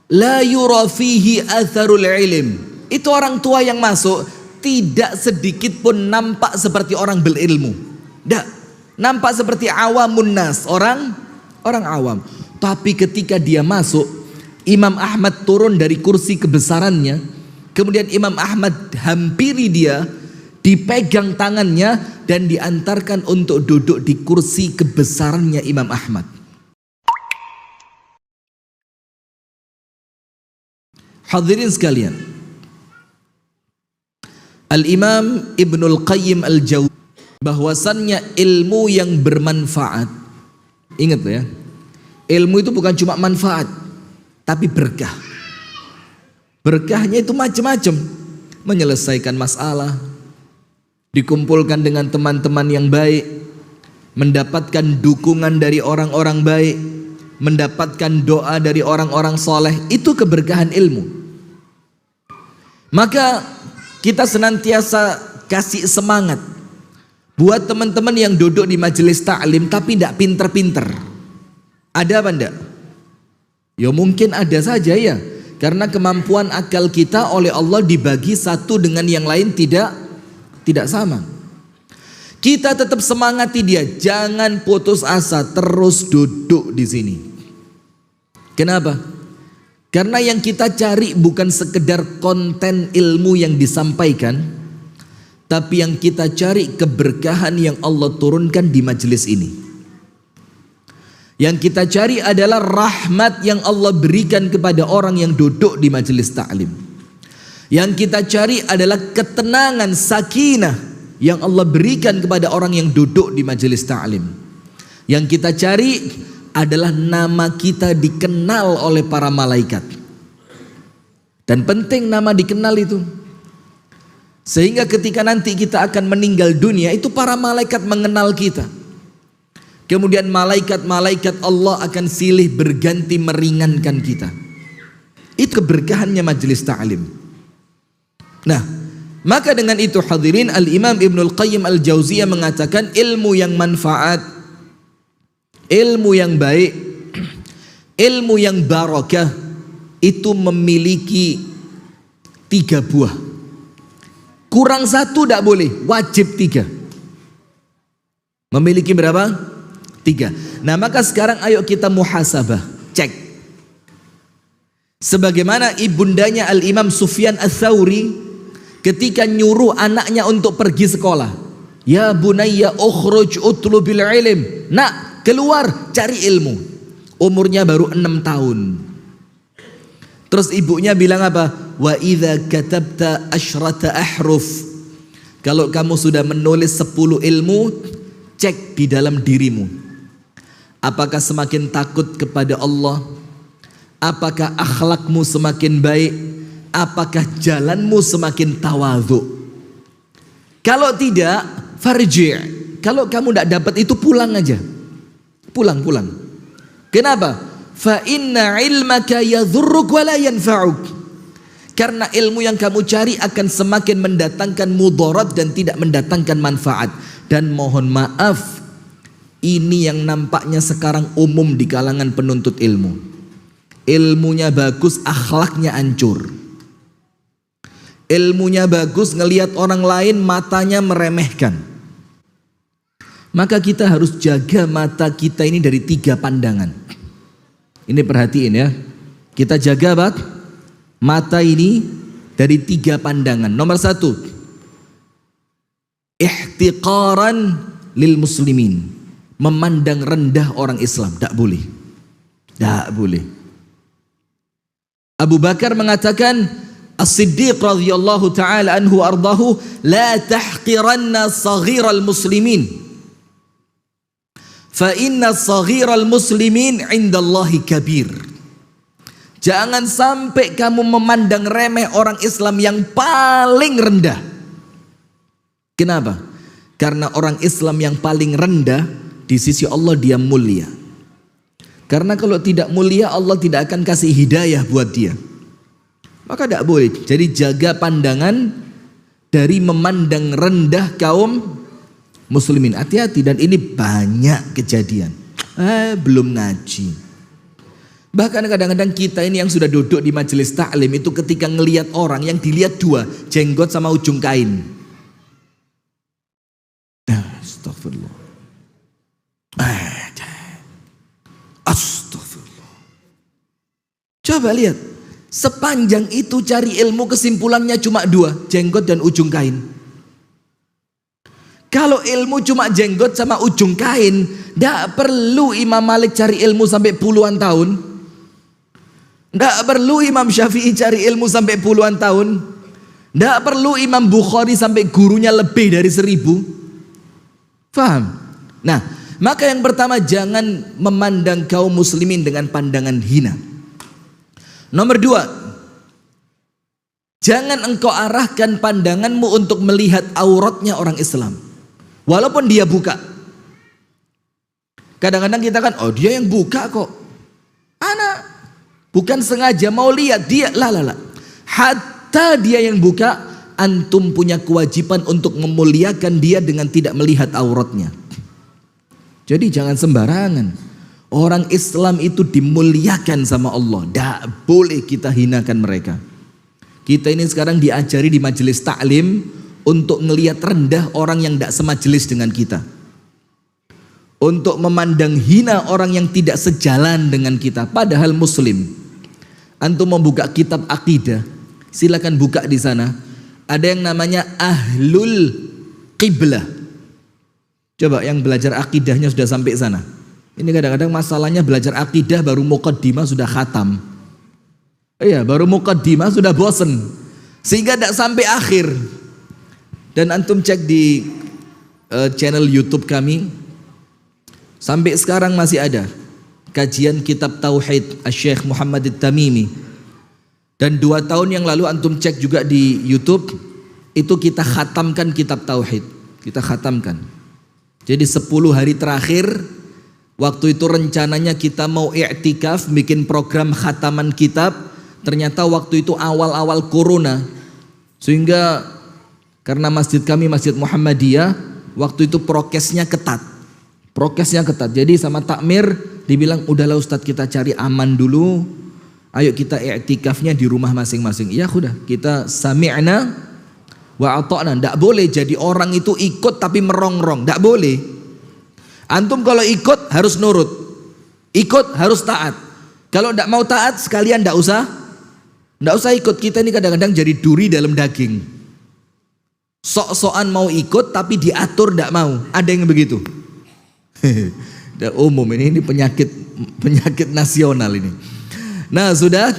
la yura fihi atharul ilm. Itu orang tua yang masuk tidak sedikit pun nampak seperti orang berilmu. Tidak, nampak seperti awamun nas, orang awam. Tapi ketika dia masuk, Imam Ahmad turun dari kursi kebesarannya, kemudian Imam Ahmad hampiri dia, dipegang tangannya dan diantarkan untuk duduk di kursi kebesarannya Imam Ahmad. Hadirin sekalian, Al-Imam Ibnul Qayyim Al-Jawziyah bahwasannya ilmu yang bermanfaat, ingat ya, ilmu itu bukan cuma manfaat tapi berkah. Berkahnya itu macam-macam, menyelesaikan masalah, dikumpulkan dengan teman-teman yang baik, mendapatkan dukungan dari orang-orang baik, mendapatkan doa dari orang-orang soleh. Itu keberkahan ilmu. Maka kita senantiasa kasih semangat buat teman-teman yang duduk di majelis taklim tapi tidak pinter-pinter. Ada apa enggak? Ya mungkin ada saja ya, karena kemampuan akal kita oleh Allah dibagi satu dengan yang lain tidak sama. Kita tetap semangati dia, jangan putus asa, terus duduk di sini. Kenapa? Karena yang kita cari bukan sekedar konten ilmu yang disampaikan, tapi yang kita cari keberkahan yang Allah turunkan di majelis ini. Yang kita cari adalah rahmat yang Allah berikan kepada orang yang duduk di majelis taklim. Yang kita cari adalah ketenangan, sakinah yang Allah berikan kepada orang yang duduk di majelis taklim. Yang kita cari adalah nama kita dikenal oleh para malaikat. Dan penting nama dikenal itu, sehingga ketika nanti kita akan meninggal dunia, itu para malaikat mengenal kita. Kemudian malaikat-malaikat Allah akan silih berganti meringankan kita. Itu keberkahannya majelis ta'lim. Nah, maka dengan itu hadirin, Al-Imam Ibnul Qayyim Al-Jawziyah mengatakan ilmu yang manfaat, ilmu yang baik, ilmu yang barakah itu memiliki 3 buah. Kurang 1 tidak boleh, wajib 3. Memiliki berapa? 3. Nah maka sekarang ayo kita muhasabah, cek. Sebagaimana ibundanya Al-Imam Sufyan Ats-Tsauri ketika nyuruh anaknya untuk pergi sekolah. Ya bunayya ukhruj utlubil ilm. Nak, keluar cari ilmu. Umurnya baru 6 tahun. Terus ibunya bilang apa? Wa idza katabta asyrata ahruf. Kalau kamu sudah menulis 10 ilmu, cek di dalam dirimu. Apakah semakin takut kepada Allah? Apakah akhlakmu semakin baik? Apakah jalanmu semakin tawadhu? Kalau tidak, farji'. Kalau kamu tidak dapat itu, pulang aja. Pulang. Kenapa? Fa inna ilmaka yadhurruk wa la yanfa'uk. Karena ilmu yang kamu cari akan semakin mendatangkan mudarat dan tidak mendatangkan manfaat. Dan mohon maaf, ini yang nampaknya sekarang umum di kalangan penuntut ilmu. Ilmunya bagus, akhlaknya hancur. Ilmunya bagus, ngelihat orang lain matanya meremehkan. Maka kita harus jaga mata kita ini dari 3 pandangan. Ini perhatiin ya, kita jaga mata ini dari 3 pandangan. Nomor 1, ihtiqaran lil muslimin, memandang rendah orang Islam, tidak boleh. Abu Bakar mengatakan, As-Siddiq radhiyallahu taala anhu ardahu, la tahqiranna saghiral muslimin. Fa inna saghiral muslimin indallahi kabir. Jangan sampai kamu memandang remeh orang Islam yang paling rendah. Kenapa? Karena orang Islam yang paling rendah di sisi Allah dia mulia. Karena kalau tidak mulia, Allah tidak akan kasih hidayah buat dia. Maka tidak boleh. Jadi jaga pandangan dari memandang rendah kaum muslimin. Hati-hati, dan ini banyak kejadian. Belum ngaji. Bahkan kadang-kadang kita ini yang sudah duduk di majelis taklim itu ketika ngelihat orang yang dilihat dua, jenggot sama ujung kain. Astagfirullah. Astagfirullah. Coba lihat, sepanjang itu cari ilmu kesimpulannya cuma dua, jenggot dan ujung kain. Kalau ilmu cuma jenggot sama ujung kain, tidak perlu Imam Malik cari ilmu sampai puluhan tahun. Tidak perlu Imam Syafi'i cari ilmu sampai puluhan tahun. Tidak perlu Imam Bukhari sampai gurunya lebih dari 1000. Faham? Nah, maka yang pertama, jangan memandang kaum muslimin dengan pandangan hina. Nomor 2, jangan engkau arahkan pandanganmu untuk melihat auratnya orang Islam. Walaupun dia buka. Kadang-kadang kita kan, oh dia yang buka kok. Anak bukan sengaja mau lihat dia. Lah. Hatta dia yang buka, antum punya kewajiban untuk memuliakan dia dengan tidak melihat auratnya. Jadi jangan sembarangan. Orang Islam itu dimuliakan sama Allah. Tidak boleh kita hinakan mereka. Kita ini sekarang diajari di majelis taklim untuk ngelihat rendah orang yang tidak semajelis dengan kita, untuk memandang hina orang yang tidak sejalan dengan kita, padahal muslim. Antum membuka kitab akidah, silakan buka di sana. Ada yang namanya Ahlul Qiblah. Coba yang belajar akidahnya sudah sampai sana. Ini kadang-kadang masalahnya belajar akidah baru muqaddimah sudah khatam. Iya, baru muqaddimah sudah bosen, sehingga tidak sampai akhir. Dan antum cek di channel YouTube kami, sampai sekarang masih ada kajian kitab Tauhid Syekh Muhammad At-Tamimi. Dan 2 tahun yang lalu antum cek juga di YouTube, itu kita khatamkan kitab Tauhid. Kita khatamkan. Jadi 10 hari terakhir, waktu itu rencananya kita mau i'tikaf, bikin program khataman kitab. Ternyata waktu itu awal-awal corona, sehingga karena masjid kami masjid Muhammadiyah, waktu itu prokesnya ketat. Jadi sama takmir dibilang, udahlah Ustadz kita cari aman dulu. Ayo kita i'tikafnya di rumah masing-masing. Ya udah, kita sami'na wa ata'na. Tidak boleh jadi orang itu ikut tapi merongrong. Tidak boleh. Antum kalau ikut harus nurut. Ikut harus taat. Kalau tidak mau taat sekalian tidak usah ikut. Kita ini kadang-kadang jadi duri dalam daging. Sok-sokan mau ikut tapi diatur tidak mau. Ada yang begitu. Udah umum ini penyakit nasional ini. Nah sudah,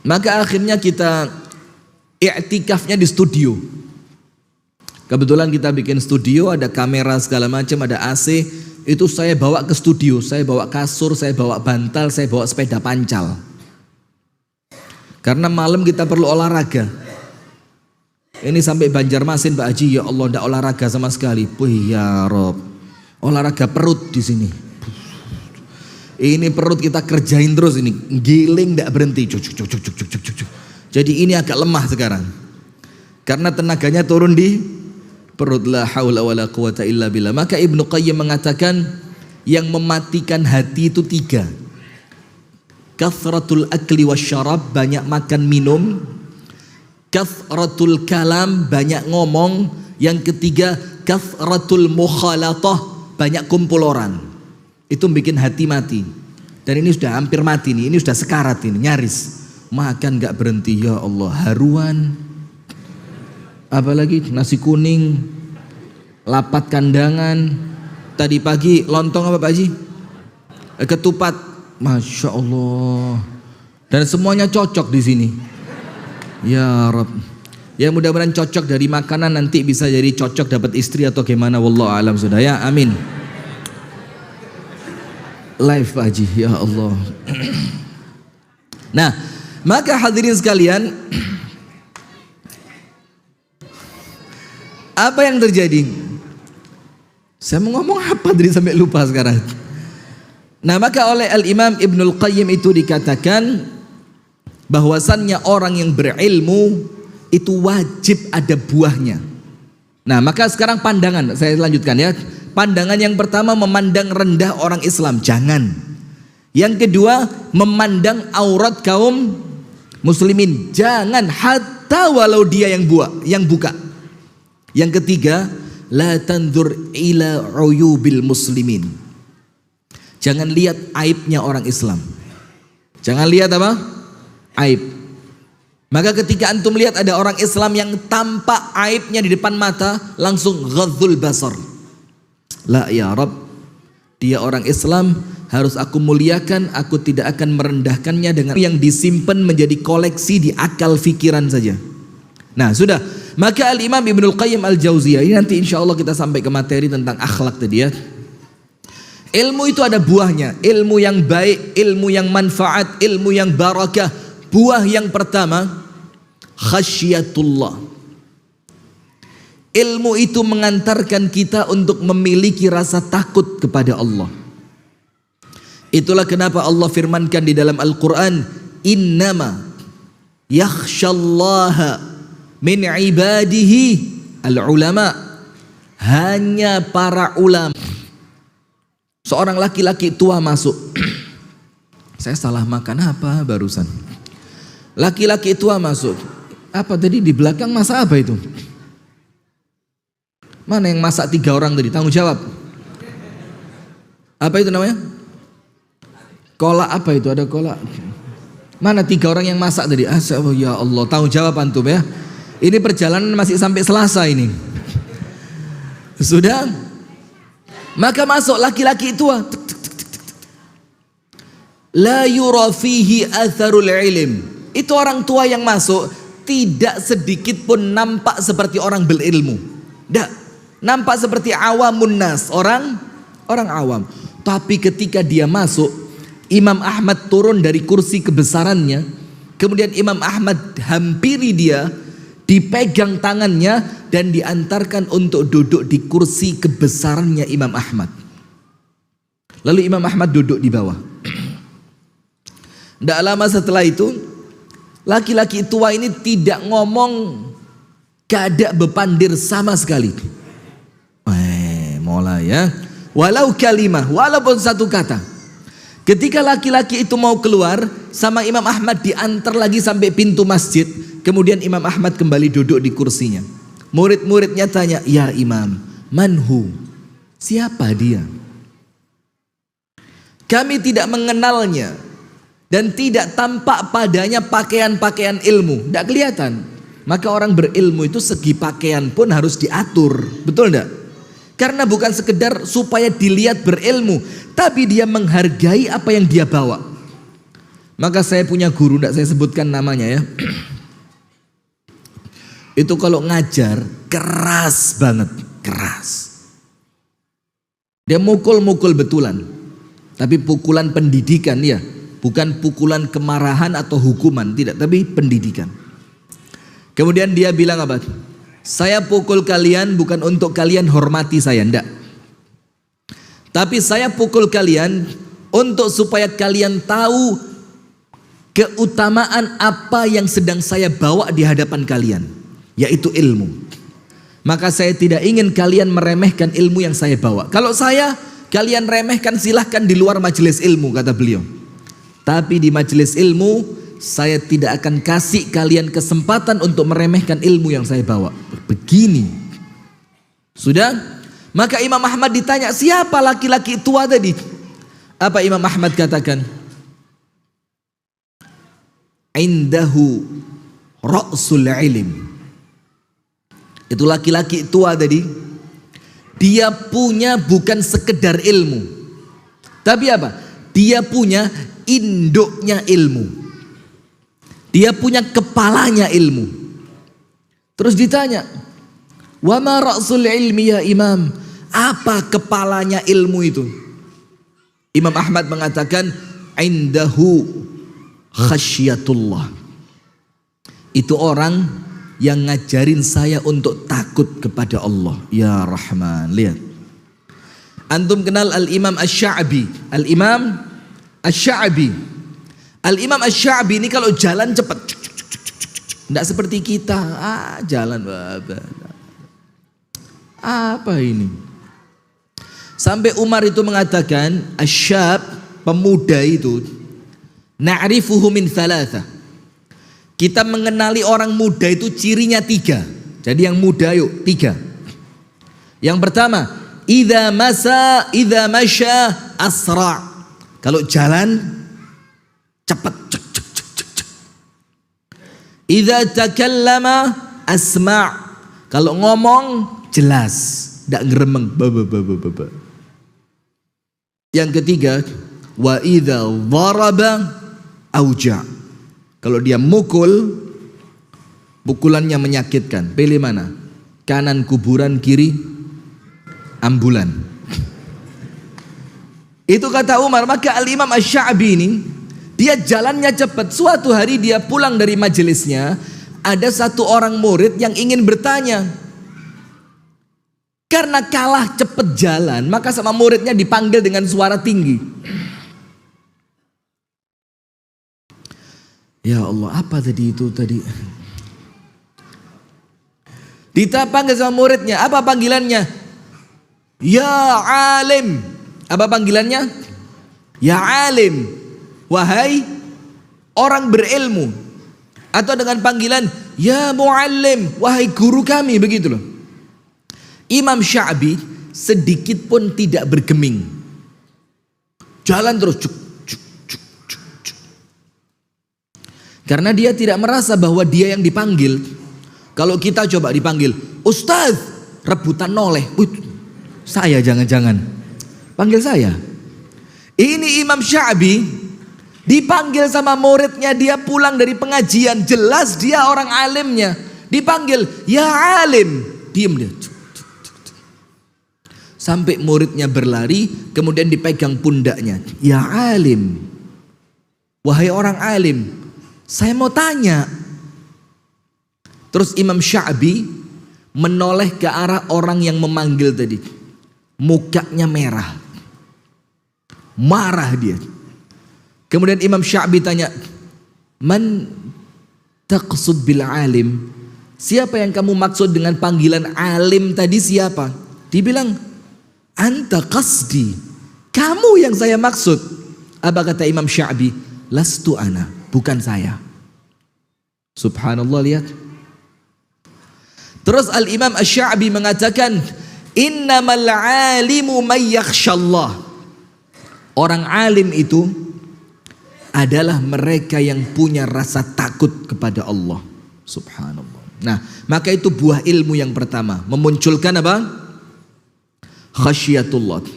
maka akhirnya kita i'tikafnya di studio. Kebetulan kita bikin studio, ada kamera segala macam, ada AC. Itu saya bawa ke studio, saya bawa kasur, saya bawa bantal, saya bawa sepeda pancal. Karena malam kita perlu olahraga. Ini sampai Banjarmasin Pak Haji, ya Allah tidak olahraga sama sekali. Wih ya Rob, olahraga perut di sini. Ini perut kita kerjain terus ini, giling tidak berhenti. Jadi ini agak lemah sekarang, karena tenaganya turun di perut. La haula wala quwata illa billah. Maka Ibnu Qayyim mengatakan yang mematikan hati itu 3. Kathratul akli wasyarab, banyak makan minum. Kathratul kalam, banyak ngomong. Yang ketiga, kathratul mukhalatah, banyak kumpul orang. Itu bikin hati mati. Dan ini sudah hampir mati nih, ini sudah sekarat ini, nyaris. Makan gak berhenti, ya Allah, haruan. Apalagi nasi kuning, lapat kandangan. Tadi pagi lontong apa Pak Haji? Ketupat, Masya Allah. Dan semuanya cocok di sini. Ya Rabb. Ya mudah-mudahan cocok dari makanan nanti bisa jadi cocok dapat istri atau gimana, wallahu alam sudah ya, amin. Live Pak Haji, ya Allah. Nah, maka hadirin sekalian, apa yang terjadi? Saya mau ngomong apa tadi sampai lupa sekarang. Nah, maka oleh Al-Imam Ibnul Qayyim itu dikatakan bahwasannya orang yang berilmu itu wajib ada buahnya. Nah, maka sekarang pandangan, saya lanjutkan ya. Pandangan yang pertama, memandang rendah orang Islam, jangan. Yang kedua, memandang aurat kaum muslimin. Jangan, hatta walau dia yang buka. Yang ketiga, la tanzur ila uyubil muslimin. Jangan lihat aibnya orang Islam. Jangan lihat apa? Aib. Maka ketika antum lihat ada orang Islam yang tampak aibnya di depan mata, langsung ghadzul basar. La ya Rabb, dia orang Islam, harus aku muliakan, aku tidak akan merendahkannya dengan yang disimpan menjadi koleksi di akal fikiran saja. Nah sudah, maka Al-Imam Ibnul Qayyim Al-Jauziyah, ini nanti insya Allah kita sampai ke materi tentang akhlak tadi ya. Ilmu itu ada buahnya, ilmu yang baik, ilmu yang manfaat, ilmu yang barakah. Buah yang pertama, khasyatullah. Ilmu itu mengantarkan kita untuk memiliki rasa takut kepada Allah. Itulah kenapa Allah firmankan di dalam Al-Quran, innama yakhshallaha min ibadihi al-ulama. Hanya para ulama. Seorang laki-laki tua masuk. Saya salah makan apa barusan? Laki-laki tua masuk. Apa tadi di belakang masak apa itu? Mana yang masak 3 orang tadi? Tanggung jawab. Apa itu namanya? Kolak apa itu? Ada kolak. Mana 3 orang yang masak tadi? Ya Allah, tanggung jawab antum ya. Ini perjalanan masih sampai Selasa ini. Sudah? Maka masuk laki-laki tua. La yura fihi atharul ilm. Itu orang tua yang masuk tidak sedikit pun nampak seperti orang berilmu. Tidak, nampak seperti awamun nas, orang awam. Tapi ketika dia masuk, Imam Ahmad turun dari kursi kebesarannya. Kemudian Imam Ahmad hampiri dia, dipegang tangannya dan diantarkan untuk duduk di kursi kebesarannya Imam Ahmad. Lalu Imam Ahmad duduk di bawah. Tidak lama setelah itu, laki-laki tua ini tidak ngomong, gak ada bepandir sama sekali. Mulai ya. Walau kalimah, walaupun satu kata. Ketika laki-laki itu mau keluar, sama Imam Ahmad diantar lagi sampai pintu masjid. Kemudian Imam Ahmad kembali duduk di kursinya. Murid-muridnya tanya, ya Imam, manhu? Siapa dia? Kami tidak mengenalnya. Dan tidak tampak padanya pakaian-pakaian ilmu. Tidak kelihatan. Maka orang berilmu itu segi pakaian pun harus diatur. Betul tidak? Karena bukan sekedar supaya dilihat berilmu, tapi dia menghargai apa yang dia bawa. Maka saya punya guru, tidak saya sebutkan namanya ya. Itu kalau ngajar keras banget. Keras. Dia mukul-mukul betulan. Tapi pukulan pendidikan ya. Bukan pukulan kemarahan atau hukuman, tidak, tapi pendidikan. Kemudian dia bilang apa? Saya pukul kalian bukan untuk kalian hormati saya, enggak. Tapi saya pukul kalian untuk supaya kalian tahu keutamaan apa yang sedang saya bawa di hadapan kalian, yaitu ilmu. Maka saya tidak ingin kalian meremehkan ilmu yang saya bawa. Kalau kalian remehkan, silahkan di luar majelis ilmu, kata beliau. Tapi di majelis ilmu saya tidak akan kasih kalian kesempatan untuk meremehkan ilmu yang saya bawa. Begini. Sudah? Maka Imam Ahmad ditanya, siapa laki-laki tua tadi? Apa Imam Ahmad katakan? Indahu ra'sul ilm. Itu laki-laki tua tadi. Dia punya bukan sekedar ilmu. Tapi apa? Dia punya induknya ilmu. Dia punya kepalanya ilmu. Terus ditanya, wa ma ra'sul ilmi ya imam? Apa kepalanya ilmu itu? Imam Ahmad mengatakan, indahu khasyatullah. Itu orang yang ngajarin saya untuk takut kepada Allah. Ya Rahman, lihat. Antum kenal Al-Imam Asy-Sya'bi? Al-Imam Asy-Sya'bi. Al-Imam Asy-Sya'bi ini kalau jalan cepat. Tidak seperti kita. Jalan. Apa ini? Sampai Umar itu mengatakan, Asy-Syab pemuda itu, na'rifuhu min thalatha. Kita mengenali orang muda itu cirinya 3. Jadi yang muda yuk 3. Yang pertama, idza masya asra. Kalau jalan cepat. Idza takallama asma'. Kalau ngomong jelas, enggak ngeremeng. Yang ketiga, wa idza dharaba auja. Kalau dia mukul, pukulannya menyakitkan. Pilih mana? Kanan kuburan, kiri ambulan. Itu kata Umar. Maka Al-Imam Asy-Sya'bi ini, dia jalannya cepat. Suatu hari dia pulang dari majelisnya, ada satu orang murid yang ingin bertanya. Karena kalah cepat jalan, maka sama muridnya dipanggil dengan suara tinggi. Ya Allah, apa tadi itu tadi? Dipanggil sama muridnya, apa panggilannya? Ya alim. Apa panggilannya? Ya alim. Wahai orang berilmu. Atau dengan panggilan ya muallim, wahai guru kami, begitu loh. Imam Sya'bi sedikit pun tidak bergeming. Jalan terus. Karena dia tidak merasa bahwa dia yang dipanggil. Kalau kita coba dipanggil Ustaz, rebutan noleh. Saya jangan-jangan panggil saya. Ini Imam Sya'bi dipanggil sama muridnya, dia pulang dari pengajian, jelas dia orang alimnya. Dipanggil, ya alim, diem dia. Sampai muridnya berlari, kemudian dipegang pundaknya. Ya alim, wahai orang alim, saya mau tanya. Terus Imam Sya'bi menoleh ke arah orang yang memanggil tadi. Mukanya merah, marah dia. Kemudian Imam Sya'bi tanya, man taqsud bil alim? Siapa yang kamu maksud dengan panggilan alim tadi, siapa? Dibilang, anta qasdi, kamu yang saya maksud. Apa kata Imam Sya'bi? Lastu ana, bukan saya. Subhanallah, lihat. Terus Al-Imam Asy-Sya'bi mengatakan, innamal alimu may yakhshallah. Orang alim itu adalah mereka yang punya rasa takut kepada Allah. Subhanallah. Nah, maka itu buah ilmu yang pertama, memunculkan apa? Khasyatullah.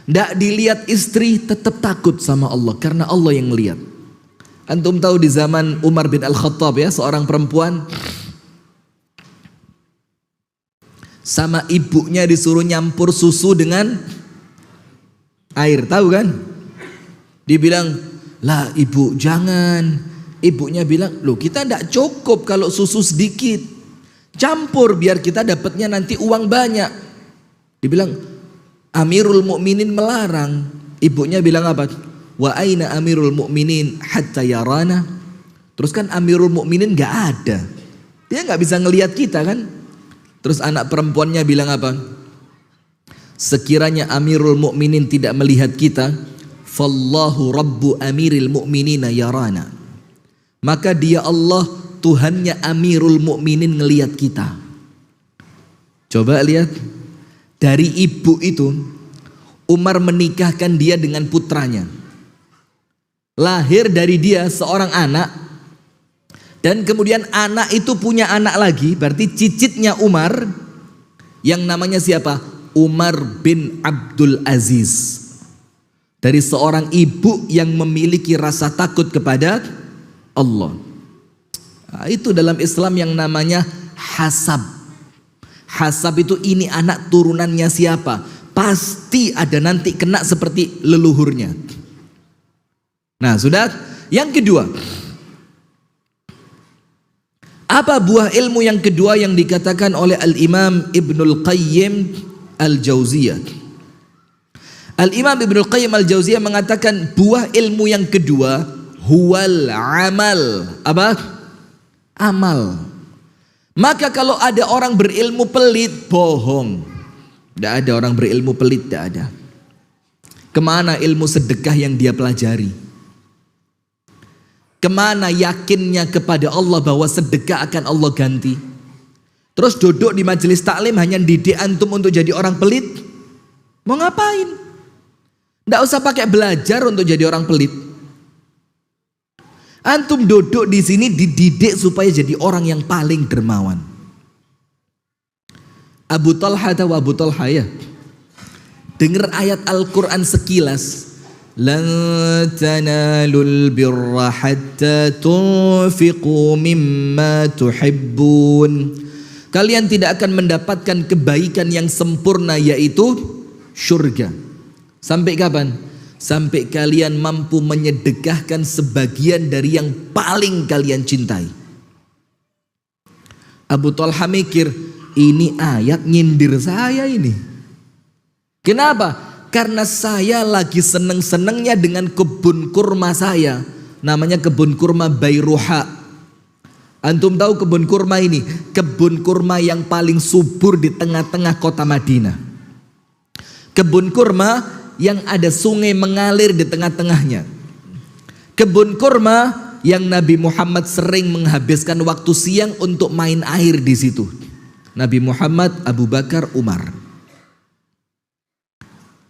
Tidak dilihat istri, tetap takut sama Allah karena Allah yang lihat. Antum tahu di zaman Umar bin Al-Khattab ya, seorang perempuan sama ibunya disuruh nyampur susu dengan air, tahu kan? Dibilang, lah ibu jangan. Ibunya bilang, loh kita tidak cukup kalau susu sedikit, campur biar kita dapatnya nanti uang banyak. Dibilang, Amirul Mukminin melarang. Ibunya bilang apa? Wa aina Amirul Mukminin hatta yarana. Terus kan Amirul Mukminin gak ada, dia gak bisa ngelihat kita kan. Terus anak perempuannya bilang apa? Sekiranya Amirul Mukminin tidak melihat kita, fallahu rabbu amiril mu'minina yarana. Maka dia Allah, Tuhannya Amirul Mukminin ngelihat kita. Coba lihat, dari ibu itu Umar menikahkan dia dengan putranya. Lahir dari dia seorang anak, dan kemudian anak itu punya anak lagi, berarti cicitnya Umar yang namanya siapa? Umar bin Abdul Aziz. Dari seorang ibu yang memiliki rasa takut kepada Allah. Nah, itu dalam Islam yang namanya hasab. Hasab itu ini anak turunannya siapa? Pasti ada nanti kena seperti leluhurnya. Nah, sudah. Yang kedua, apa buah ilmu yang kedua yang dikatakan oleh Al-Imam Ibnul Qayyim Al-Jauziyah? Al-Imam Ibnul Qayyim Al-Jauziyah mengatakan buah ilmu yang kedua huwal amal. Apa? Amal. Maka kalau ada orang berilmu pelit, bohong. Tidak ada orang berilmu pelit, tidak ada. Kemana ilmu sedekah yang dia pelajari? Kemana yakinnya kepada Allah bahwa sedekah akan Allah ganti? Terus duduk di majelis taklim hanya didik antum untuk jadi orang pelit? Mau ngapain? Nggak usah pakai belajar untuk jadi orang pelit. Antum duduk di sini dididik supaya jadi orang yang paling dermawan. Abu Talha tahu Abu Talha ya? Dengar ayat Al-Quran sekilas. Lan tanalul birra hatta tunfiqu mimma tuhibbun. Kalian tidak akan mendapatkan kebaikan yang sempurna, yaitu syurga. Sampai kapan? Sampai kalian mampu menyedekahkan sebagian dari yang paling kalian cintai. Abu Talha mikir, ini ayat nyindir saya ini. Kenapa? Karena saya lagi seneng-senengnya dengan kebun kurma saya. Namanya kebun kurma Bairuha. Antum tahu kebun kurma ini? Kebun kurma yang paling subur di tengah-tengah kota Madinah. Kebun kurma yang ada sungai mengalir di tengah-tengahnya. Kebun kurma yang Nabi Muhammad sering menghabiskan waktu siang untuk main air di situ. Nabi Muhammad, Abu Bakar, Umar.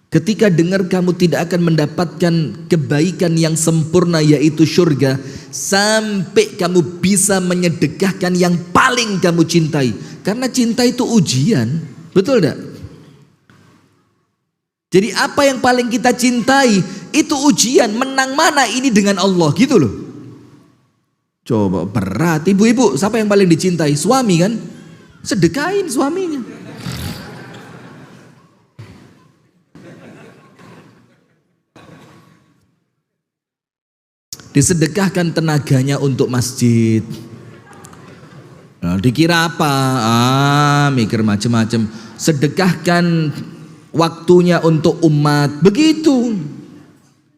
Ketika dengar kamu tidak akan mendapatkan kebaikan yang sempurna, yaitu surga, sampai kamu bisa menyedekahkan yang paling kamu cintai. Karena cinta itu ujian, betul tidak? Jadi apa yang paling kita cintai itu ujian. Menang mana ini dengan Allah, gitu loh. Coba berat. Ibu-ibu, siapa yang paling dicintai? Suami kan? Sedekahin suaminya. Disedekahkan tenaganya untuk masjid. Nah, dikira apa? Mikir macam-macam. Sedekahkan waktunya untuk umat. Begitu.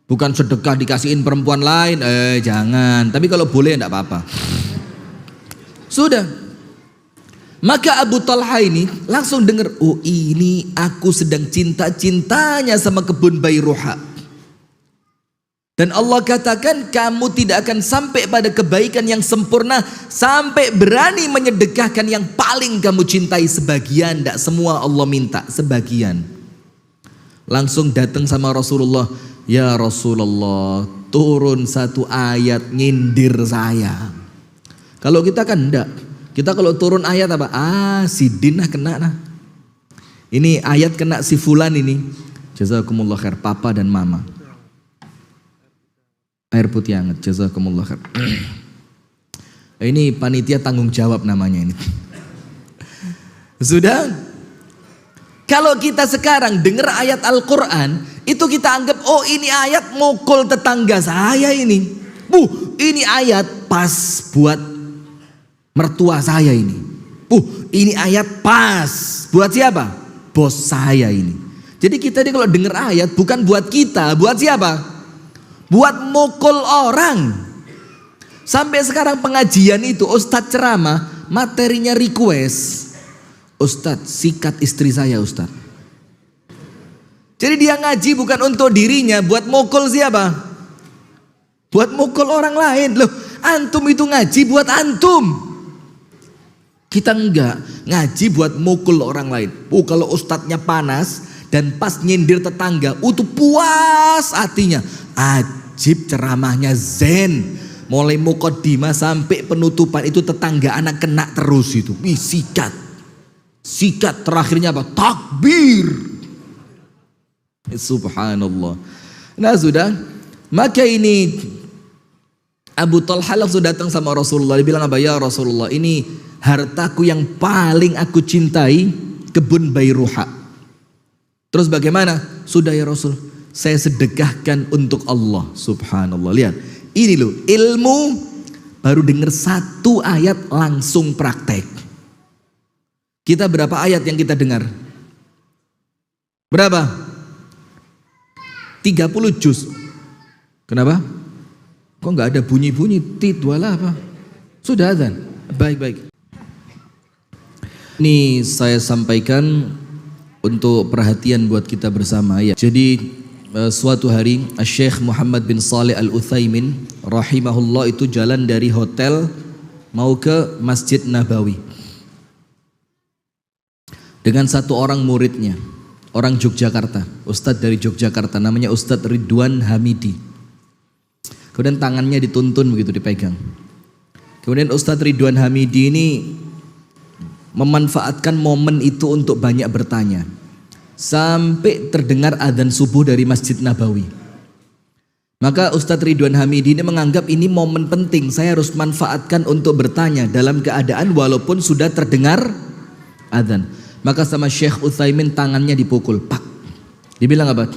Bukan sedekah dikasihin perempuan lain. Jangan. Tapi kalau boleh enggak apa-apa. Sudah. Maka Abu Talha ini langsung dengar, oh ini aku sedang cinta-cintanya sama kebun Bairuha. Dan Allah katakan kamu tidak akan sampai pada kebaikan yang sempurna sampai berani menyedekahkan yang paling kamu cintai sebagian. Tidak semua Allah minta, sebagian. Langsung datang sama Rasulullah. Ya Rasulullah, turun satu ayat nyindir saya. Kalau kita kan enggak. Kita kalau turun ayat apa? Si Din kena nah. Ini ayat kena si fulan ini. Jazakumullah khair, papa dan mama. Air putih hangat, jazakumullah khair. Ini panitia tanggung jawab namanya ini. Sudah? Kalau kita sekarang dengar ayat Al-Quran, itu kita anggap, oh ini ayat mukul tetangga saya ini. Ini ayat pas buat mertua saya ini. Ini ayat pas buat siapa? Bos saya ini. Jadi kita ini kalau dengar ayat bukan buat kita, buat siapa? Buat mukul orang. Sampai sekarang pengajian itu Ustadz ceramah, materinya request. Ustadz sikat istri saya Ustadz. Jadi dia ngaji bukan untuk dirinya, buat mukul siapa? Buat mukul orang lain. Loh, antum itu ngaji buat antum. Kita enggak, ngaji buat mukul orang lain. Kalau ustadznya panas dan pas nyindir tetangga, itu puas hatinya. Ajib ceramahnya zen. Mulai mukaddimah sampai penutupan itu tetangga anak kena terus itu. Sikat. Sikat terakhirnya apa? Takbir. Subhanallah. Nah sudah. Maka ini Abu Talha langsung datang sama Rasulullah. Dia bilang apa? Ya Rasulullah, ini hartaku yang paling aku cintai, kebun Bairuha. Terus bagaimana? Sudah ya Rasul, saya sedekahkan untuk Allah. Subhanallah. Lihat, ini loh ilmu. Baru dengar satu ayat langsung praktek. Kita berapa ayat yang kita dengar? Berapa? 30 juz. Kenapa? Kok nggak ada bunyi-bunyi tidwalah apa? Sudah azan. Baik-baik. Ini saya sampaikan untuk perhatian buat kita bersama ya. Jadi suatu hari Syekh Muhammad bin Saleh Al-Utsaimin rahimahullah itu jalan dari hotel mau ke Masjid Nabawi dengan satu orang muridnya, orang Yogyakarta, Ustadz dari Yogyakarta, namanya Ustadz Ridwan Hamidi. Kemudian tangannya dituntun begitu, dipegang. Kemudian Ustadz Ridwan Hamidi ini memanfaatkan momen itu untuk banyak bertanya, sampai terdengar adzan subuh dari Masjid Nabawi. Maka Ustadz Ridwan Hamidi ini menganggap ini momen penting, saya harus manfaatkan untuk bertanya dalam keadaan walaupun sudah terdengar adzan. Maka sama Syekh Utsaimin tangannya dipukul, pak. Dibilang apa?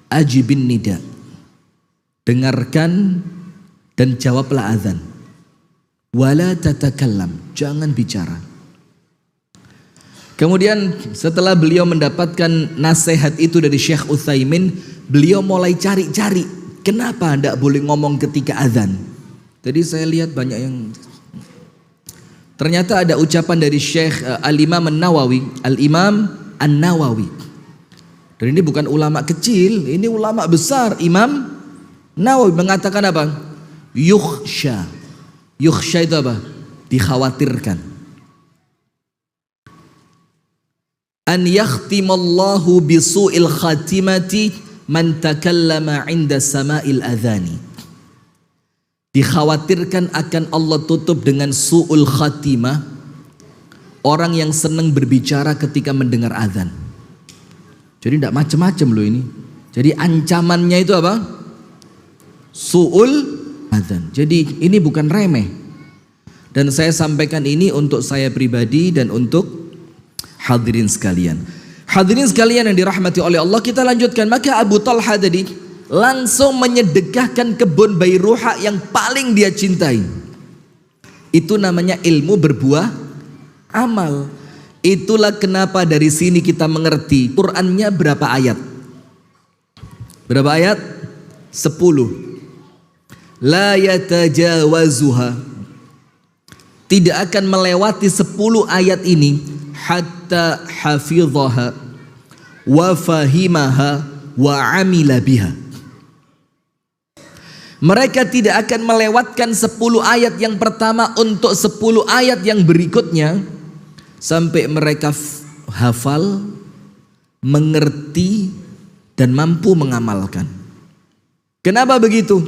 Ajibin nida. Dengarkan dan jawablah adzan. Wala tatakallam, jangan bicara. Kemudian setelah beliau mendapatkan nasihat itu dari Syekh Utsaimin, beliau mulai cari-cari, kenapa tidak boleh ngomong ketika adzan. Jadi saya lihat banyak yang, ternyata ada ucapan dari Syekh Al-Imam An-Nawawi, Al-Imam An-Nawawi. Dan ini bukan ulama kecil, ini ulama besar. Imam Nawawi mengatakan apa? Yukhsha. Yukhsha itu apa? Dikhawatirkan. An yakhtimallahu bisu'il khatimati man takallama 'inda sama'il adhani. Dikhawatirkan akan Allah tutup dengan su'ul khatimah, orang yang senang berbicara ketika mendengar azan. Jadi tidak macam-macam loh ini. Jadi ancamannya itu apa? Su'ul azan. Jadi ini bukan remeh. Dan saya sampaikan ini untuk saya pribadi dan untuk hadirin sekalian. Hadirin sekalian yang dirahmati oleh Allah, kita lanjutkan. Maka Abu Talha tadi langsung menyedekahkan kebun Bairuha yang paling dia cintai. Itu namanya ilmu berbuah amal. Itulah kenapa dari sini kita mengerti Qur'annya berapa ayat? Berapa ayat? 10. La yatajawazuha, tidak akan melewati 10 ayat ini hatta hafidhaha wa fahimaha wa amila biha. Mereka tidak akan melewatkan 10 ayat yang pertama untuk 10 ayat yang berikutnya sampai mereka hafal, mengerti dan mampu mengamalkan. Kenapa begitu?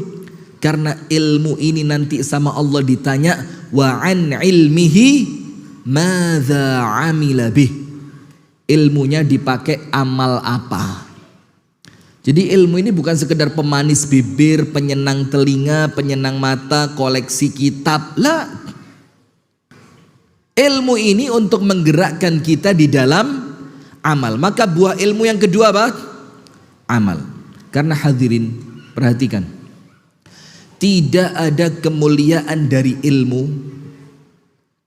Karena ilmu ini nanti sama Allah ditanya, wa an ilmihi madza amila bih. Ilmunya dipakai amal apa? Jadi ilmu ini bukan sekedar pemanis bibir, penyenang telinga, penyenang mata, koleksi kitab. Lah. Ilmu ini untuk menggerakkan kita di dalam amal. Maka buah ilmu yang kedua apa? Amal. Karena hadirin, perhatikan. Tidak ada kemuliaan dari ilmu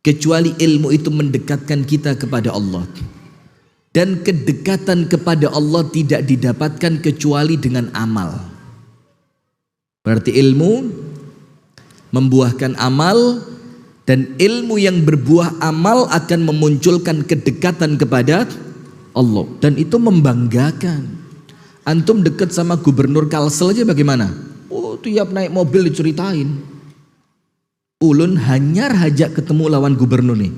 kecuali ilmu itu mendekatkan kita kepada Allah. Dan kedekatan kepada Allah tidak didapatkan kecuali dengan amal. Berarti ilmu membuahkan amal, dan ilmu yang berbuah amal akan memunculkan kedekatan kepada Allah. Dan itu membanggakan. Antum dekat sama gubernur Kalsel aja bagaimana? Oh, tiap naik mobil diceritain. Ulun hanyar hajak ketemu lawan gubernur nih.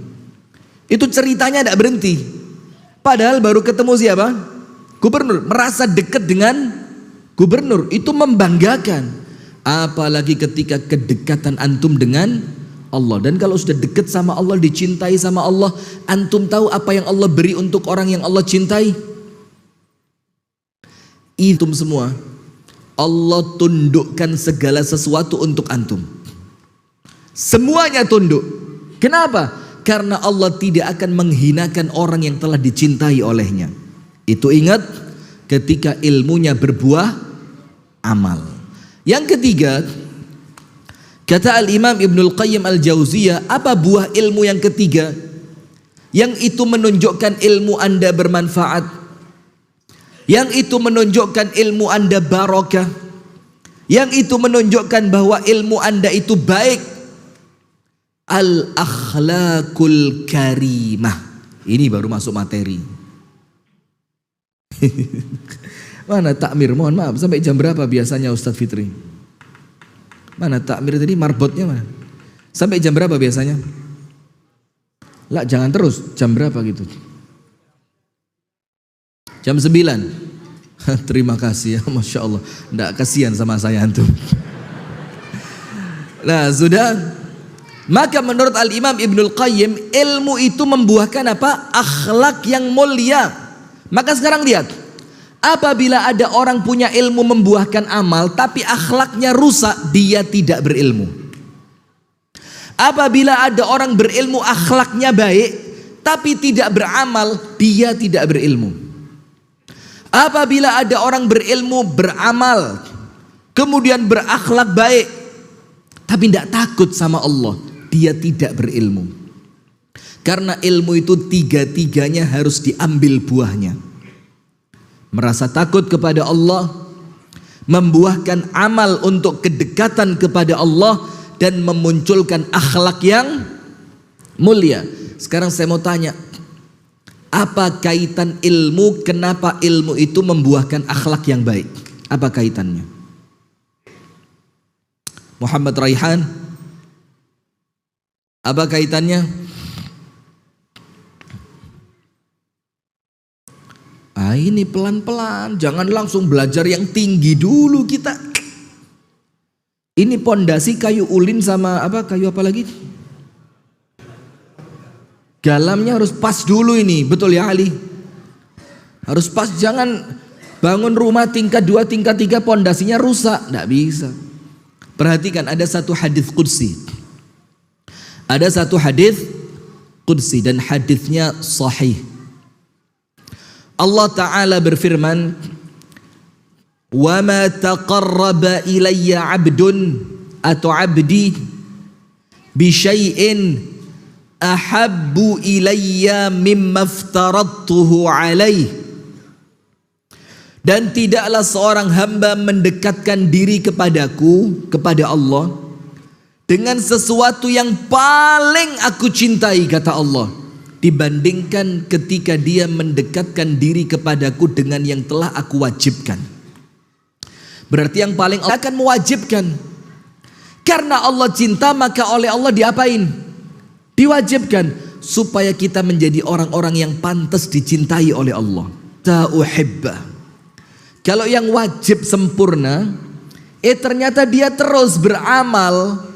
Itu ceritanya tidak berhenti. Padahal baru ketemu siapa? Gubernur. Merasa dekat dengan gubernur. Itu membanggakan. Apalagi ketika kedekatan antum dengan Allah. Dan kalau sudah dekat sama Allah, dicintai sama Allah, antum tahu apa yang Allah beri untuk orang yang Allah cintai? Antum semua, Allah tundukkan segala sesuatu untuk antum. Semuanya tunduk. Kenapa? Karena Allah tidak akan menghinakan orang yang telah dicintai olehnya. Itu ingat ketika ilmunya berbuah amal. Yang ketiga, kata Al-Imam Ibnul Qayyim Al-Jauziyah, apa buah ilmu yang ketiga? Yang itu menunjukkan ilmu Anda bermanfaat. Yang itu menunjukkan ilmu Anda barokah. Yang itu menunjukkan bahwa ilmu Anda itu baik. Al-akhlaqul karimah. Ini baru masuk materi. Mana takmir? Mohon maaf, sampai jam berapa biasanya Ustadz Fitri? Mana takmir tadi, marbotnya mana? Sampai jam berapa biasanya? Lah jangan terus, jam berapa gitu? Jam 9. Terima kasih ya, Masya Allah. Nggak kasihan sama saya antum. Nah sudah. Maka menurut Al-Imam Ibnul Qayyim, ilmu itu membuahkan apa? Akhlak yang mulia. Maka sekarang lihat, apabila ada orang punya ilmu membuahkan amal, tapi akhlaknya rusak, dia tidak berilmu. Apabila ada orang berilmu akhlaknya baik, tapi tidak beramal, dia tidak berilmu. Apabila ada orang berilmu, beramal, kemudian berakhlak baik, tapi tidak takut sama Allah, dia tidak berilmu. Karena ilmu itu tiga-tiganya harus diambil buahnya. Merasa takut kepada Allah, membuahkan amal untuk kedekatan kepada Allah, dan memunculkan akhlak yang mulia. Sekarang saya mau tanya, apa kaitan ilmu? Kenapa ilmu itu membuahkan akhlak yang baik? Apa kaitannya? Muhammad Raihan, apa kaitannya? Ini pelan-pelan, jangan langsung belajar yang tinggi dulu kita. Ini pondasi kayu ulin sama apa? Kayu apa lagi? Galamnya harus pas dulu ini, betul ya Ali? Harus pas, jangan bangun rumah tingkat 2, tingkat 3 pondasinya rusak, tidak bisa. Perhatikan, ada satu hadis qudsi. Ada satu hadis qudsi dan hadisnya sahih. Allah Ta'ala berfirman, "Wa ma taqarraba ilayya 'abdun atau 'abdi bi syai'in ahabbu ilayya mimma aftaradtuhu 'alaih." Dan tidaklah seorang hamba mendekatkan diri kepadaku, kepada Allah, dengan sesuatu yang paling aku cintai, kata Allah, dibandingkan ketika dia mendekatkan diri kepadaku dengan yang telah aku wajibkan. Berarti yang paling akan mewajibkan. Karena Allah cinta, maka oleh Allah diapain? Diwajibkan. Supaya kita menjadi orang-orang yang pantas dicintai oleh Allah. Ta'uhibba. Kalau yang wajib sempurna, ternyata dia terus beramal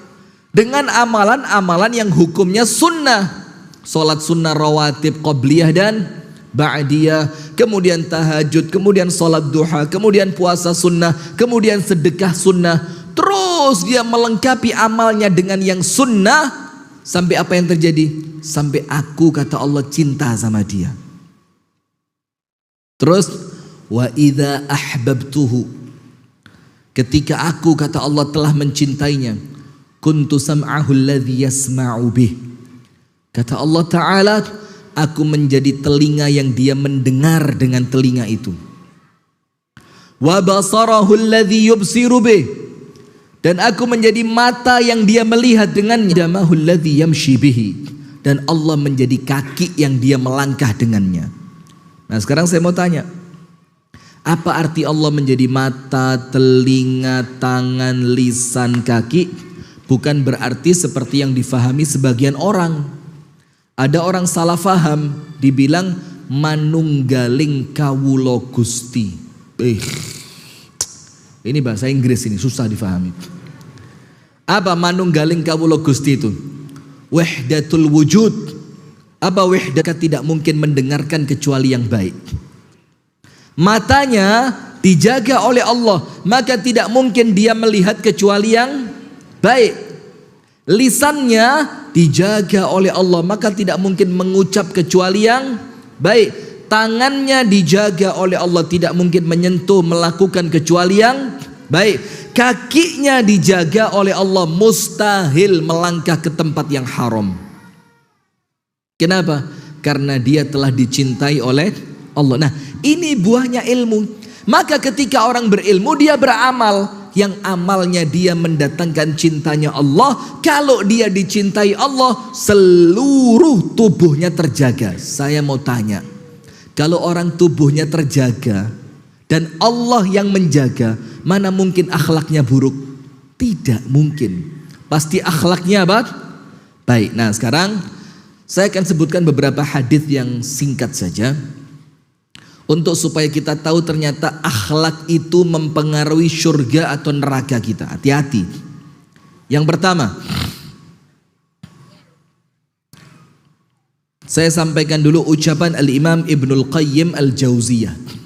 dengan amalan-amalan yang hukumnya sunnah. Salat sunnah rawatib qabliyah dan ba'diyah, kemudian tahajud, kemudian salat duha, kemudian puasa sunnah, kemudian sedekah sunnah. Terus dia melengkapi amalnya dengan yang sunnah, sampai apa yang terjadi? Sampai aku, kata Allah, cinta sama dia. Terus wa idza ahbabtuhu, ketika aku, kata Allah, telah mencintainya, kuntu sam'ahu alladhi yasma'u bih. Kata Allah Ta'ala, aku menjadi telinga yang dia mendengar dengan telinga itu. Wa basarahu alladhi yubsiru bih, dan aku menjadi mata yang dia melihat dengannya. Damahu alladhi yamshi bihi, dan Allah menjadi kaki yang dia melangkah dengannya. Nah sekarang saya mau tanya, apa arti Allah menjadi mata, telinga, tangan, lisan, kaki? Bukan berarti seperti yang difahami sebagian orang. Ada orang salah faham, dibilang manunggaling kawula Gusti. Ini bahasa Inggris, ini susah difahami. Apa manunggaling kawula Gusti itu? Wahdatul wujud. Apa wahdah? Tidak mungkin mendengarkan kecuali yang baik. Matanya dijaga oleh Allah, maka tidak mungkin dia melihat kecuali yang baik. Lisannya dijaga oleh Allah, maka tidak mungkin mengucap kecuali yang baik. Tangannya dijaga oleh Allah, tidak mungkin menyentuh, melakukan kecuali yang baik. Kakinya dijaga oleh Allah, mustahil melangkah ke tempat yang haram. Kenapa? Karena dia telah dicintai oleh Allah. Nah, ini buahnya ilmu. Maka ketika orang berilmu, dia beramal yang amalnya dia mendatangkan cintanya Allah. Kalau dia dicintai Allah, seluruh tubuhnya terjaga. Saya mau tanya, kalau orang tubuhnya terjaga dan Allah yang menjaga, mana mungkin akhlaknya buruk? Tidak mungkin. Pasti akhlaknya apa? Baik. Nah, sekarang saya akan sebutkan beberapa hadis yang singkat saja untuk supaya kita tahu ternyata akhlak itu mempengaruhi surga atau neraka kita. Hati-hati. Yang pertama, saya sampaikan dulu ucapan Al-Imam Ibnul Qayyim Al-Jauziyah.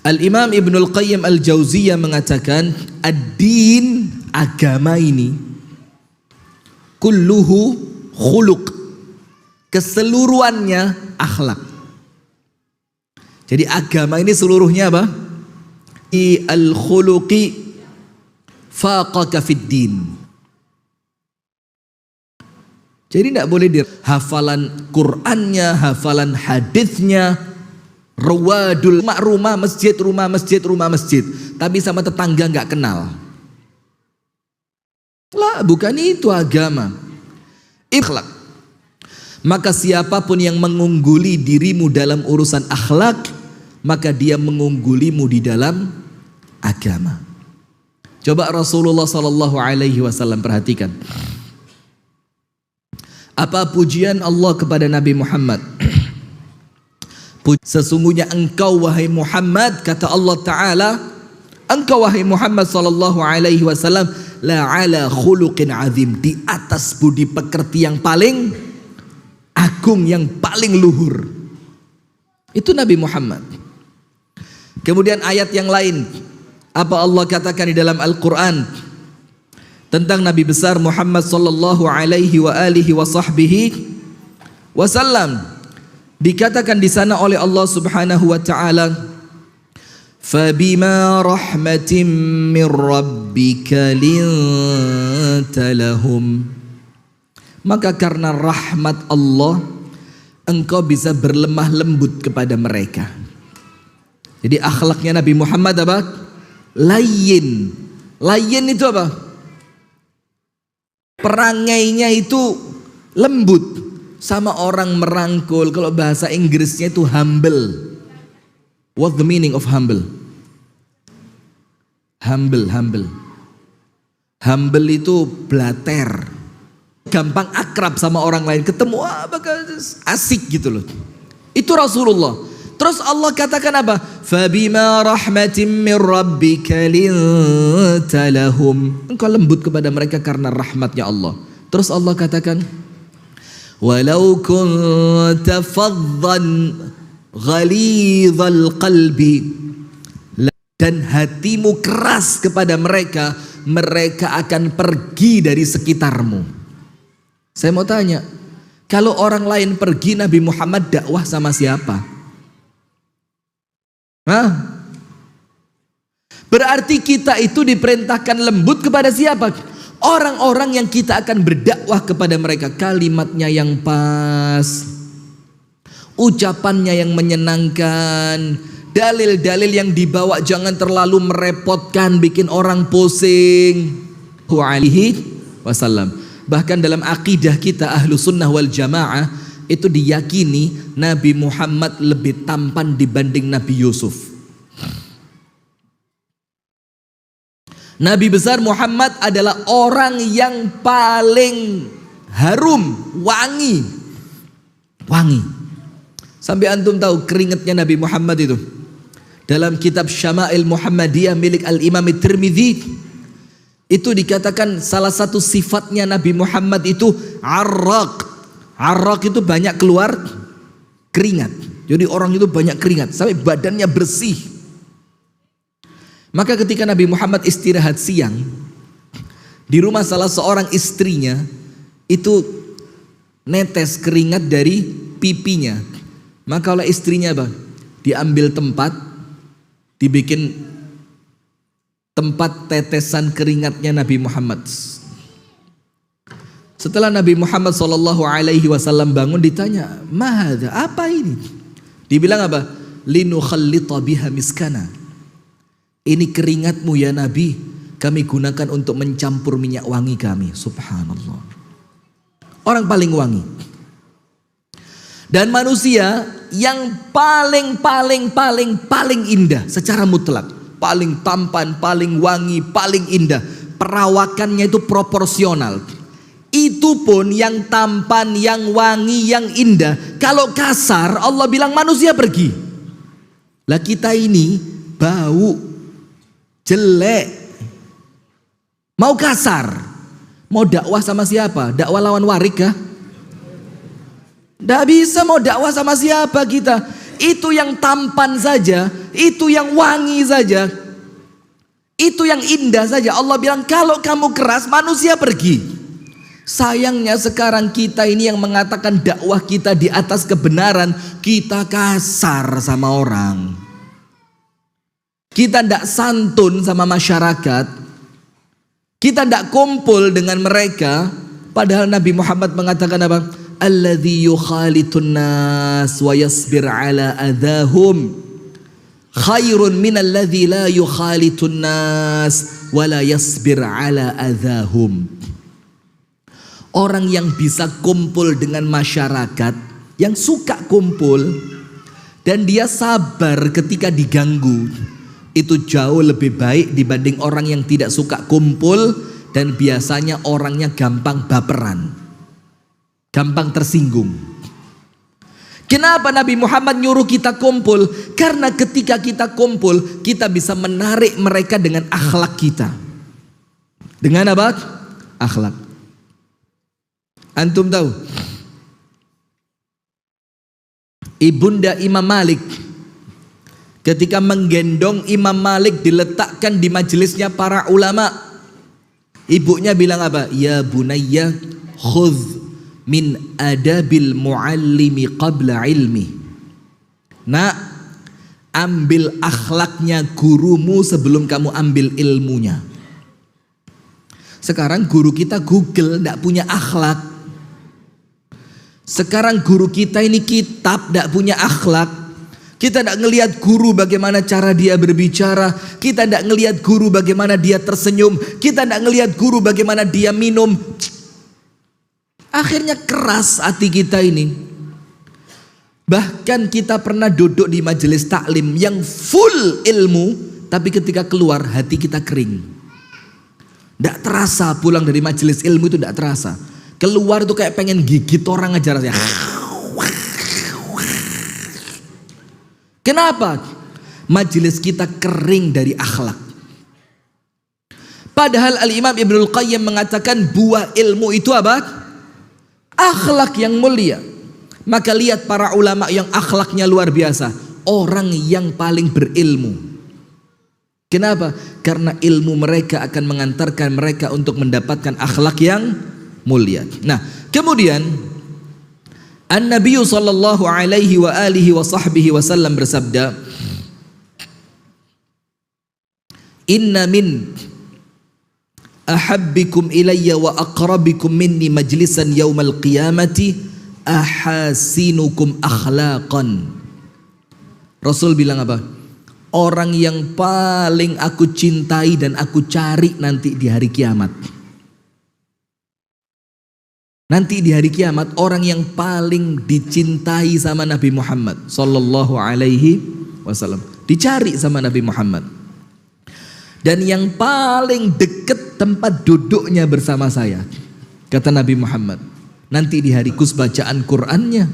Al-Imam Ibnul Qayyim Al-Jauziyah mengatakan, ad-din, agama ini, kulluhu khuluq, keseluruhannya akhlak. Jadi agama ini seluruhnya apa? Al-khuluqi faqaka fid din. Jadi tidak boleh hafalan Qur'annya, hafalan hadisnya, rawadul rumah masjid, rumah masjid, tapi sama tetangga nggak kenal. Lah, bukan itu agama. Akhlak. Maka siapapun yang mengungguli dirimu dalam urusan akhlak, maka dia mengunggulimu di dalam agama. Coba Rasulullah sallallahu alaihi wasallam perhatikan. Apa pujian Allah kepada Nabi Muhammad? Sesungguhnya engkau wahai Muhammad, kata Allah Ta'ala, engkau wahai Muhammad sallallahu alaihi wasallam, la ala khuluqin azim, di atas budi pekerti yang paling agung, yang paling luhur. Itu Nabi Muhammad. Kemudian ayat yang lain, apa Allah katakan di dalam Al-Quran tentang Nabi besar Muhammad sallallahu alaihi wa alihi wa sahbihi wasallam? Dikatakan di sana oleh Allah Subhanahu wa taala, fabima rahmatin min rabbika linta lahum, maka karena rahmat Allah engkau bisa berlemah lembut kepada mereka. Jadi akhlaknya Nabi Muhammad apa? Layyin. Layyin itu apa? Perangainya itu lembut, sama orang merangkul. Kalau bahasa Inggrisnya itu humble. What the meaning of humble? Humble. Humble itu blater, gampang akrab sama orang lain, ketemu bakal asik gitu loh. Itu Rasulullah. Terus Allah katakan apa? Fabima rahmatin min rabbika linta lahum, engkau lembut kepada mereka karena rahmatnya Allah. Terus Allah katakan, walau kunta faddan ghalidhal qalbi, dan hatimu keras kepada mereka, mereka akan pergi dari sekitarmu. Saya mau tanya, kalau orang lain pergi, Nabi Muhammad dakwah sama siapa? Hah? Berarti kita itu diperintahkan lembut kepada siapa? Orang-orang yang kita akan berdakwah kepada mereka. Kalimatnya yang pas, ucapannya yang menyenangkan, dalil-dalil yang dibawa jangan terlalu merepotkan, bikin orang pusing. Alaihi wasallam. Bahkan dalam akidah kita Ahlu Sunnah wal Jamaah itu diyakini Nabi Muhammad lebih tampan dibanding Nabi Yusuf. Nabi besar Muhammad adalah orang yang paling harum, wangi. Sampai antum tahu keringatnya Nabi Muhammad itu. Dalam kitab Syama'il Muhammadiyah milik Al-Imam Tirmidzi, itu dikatakan salah satu sifatnya Nabi Muhammad itu arraq. Arraq itu banyak keluar keringat. Jadi orang itu banyak keringat sampai badannya bersih. Maka ketika Nabi Muhammad istirahat siang di rumah salah seorang istrinya, itu netes keringat dari pipinya. Maka oleh istrinya apa? Diambil tempat, dibikin tempat tetesan keringatnya Nabi Muhammad. Setelah Nabi Muhammad SAW bangun, ditanya, mahadha, apa ini? Dibilang apa? Linukhallita biha miskana. Ini keringatmu ya Nabi, kami gunakan untuk mencampur minyak wangi kami. Subhanallah. Orang paling wangi. Dan manusia yang paling indah secara mutlak, paling tampan, paling wangi, paling indah. Perawakannya itu proporsional. Itu pun yang tampan, yang wangi, yang indah. Kalau kasar, Allah bilang manusia pergi. Lah kita ini bau, jelek, mau kasar, mau dakwah sama siapa? Dakwah lawan warik kah? Tidak bisa mau dakwah sama siapa kita. Itu yang tampan saja, itu yang wangi saja, itu yang indah saja. Allah bilang kalau kamu keras manusia pergi. Sayangnya sekarang kita ini yang mengatakan dakwah kita di atas kebenaran, kita kasar sama orang. Kita tidak santun sama masyarakat. Kita tidak kumpul dengan mereka. Padahal Nabi Muhammad mengatakan apa? Alladzi yukhalitun nas wa yasbir ala adahum khairun minalladzi la yukhalitun nas wa la yasbir ala adahum. Orang yang bisa kumpul dengan masyarakat, yang suka kumpul dan dia sabar ketika diganggu, itu jauh lebih baik dibanding orang yang tidak suka kumpul dan biasanya orangnya gampang baperan, gampang tersinggung. Kenapa Nabi Muhammad nyuruh kita kumpul? Karena ketika kita kumpul, kita bisa menarik mereka dengan akhlak kita. Dengan apa? Akhlak. Antum tahu? Ibunda Imam Malik ketika menggendong Imam Malik diletakkan di majelisnya para ulama, ibunya bilang apa? Ya bunayya khudh min adabil muallimi qabla ilmi. Nak, ambil akhlaknya gurumu sebelum kamu ambil ilmunya. Sekarang guru kita Google, tidak punya akhlak. Sekarang guru kita ini kitab, tidak punya akhlak. Kita tidak ngelihat guru bagaimana cara dia berbicara. Kita tidak ngelihat guru bagaimana dia tersenyum. Kita tidak ngelihat guru bagaimana dia minum. Akhirnya keras hati kita ini. Bahkan kita pernah duduk di majelis taklim yang full ilmu, tapi ketika keluar hati kita kering. Tidak terasa pulang dari majelis ilmu itu, tidak terasa. Keluar itu kayak pengen gigit orang aja rasanya. Kenapa? Majelis kita kering dari akhlak. Padahal Al-Imam Ibnul Qayyim mengatakan buah ilmu itu apa? Akhlak yang mulia. Maka lihat para ulama yang akhlaknya luar biasa. Orang yang paling berilmu. Kenapa? Karena ilmu mereka akan mengantarkan mereka untuk mendapatkan akhlak yang mulia. Nah, kemudian An-Nabi sallallahu alaihi wa alihi wa sahbihi wasallam bersabda, "Inna min ahabbikum ilayya wa aqrabikum minni majlisan yaumal qiyamati ahasinukum akhlaqan." Rasul bilang apa? Orang yang paling aku cintai dan aku cari nanti di hari kiamat. Nanti di hari kiamat orang yang paling dicintai sama Nabi Muhammad sallallahu alaihi wasallam dicari sama Nabi Muhammad. Dan yang paling dekat tempat duduknya bersama saya, kata Nabi Muhammad, nanti di hari kus bacaan Qur'annya.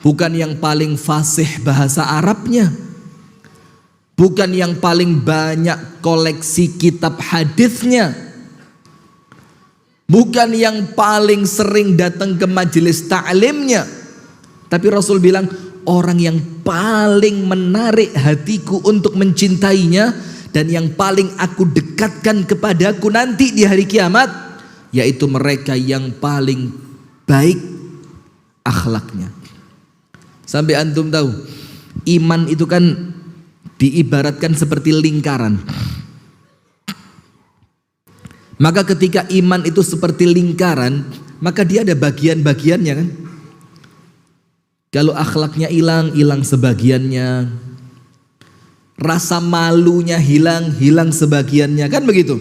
Bukan yang paling fasih bahasa Arabnya. Bukan yang paling banyak koleksi kitab hadisnya. Bukan yang paling sering datang ke majelis ta'limnya. Tapi Rasul bilang orang yang paling menarik hatiku untuk mencintainya dan yang paling aku dekatkan kepadaku nanti di hari kiamat, yaitu mereka yang paling baik akhlaknya. Sampai antum tahu, iman itu kan diibaratkan seperti lingkaran. Maka ketika iman itu seperti lingkaran, maka dia ada bagian-bagiannya kan. Kalau akhlaknya hilang, hilang sebagiannya. Rasa malunya hilang, hilang sebagiannya, kan begitu.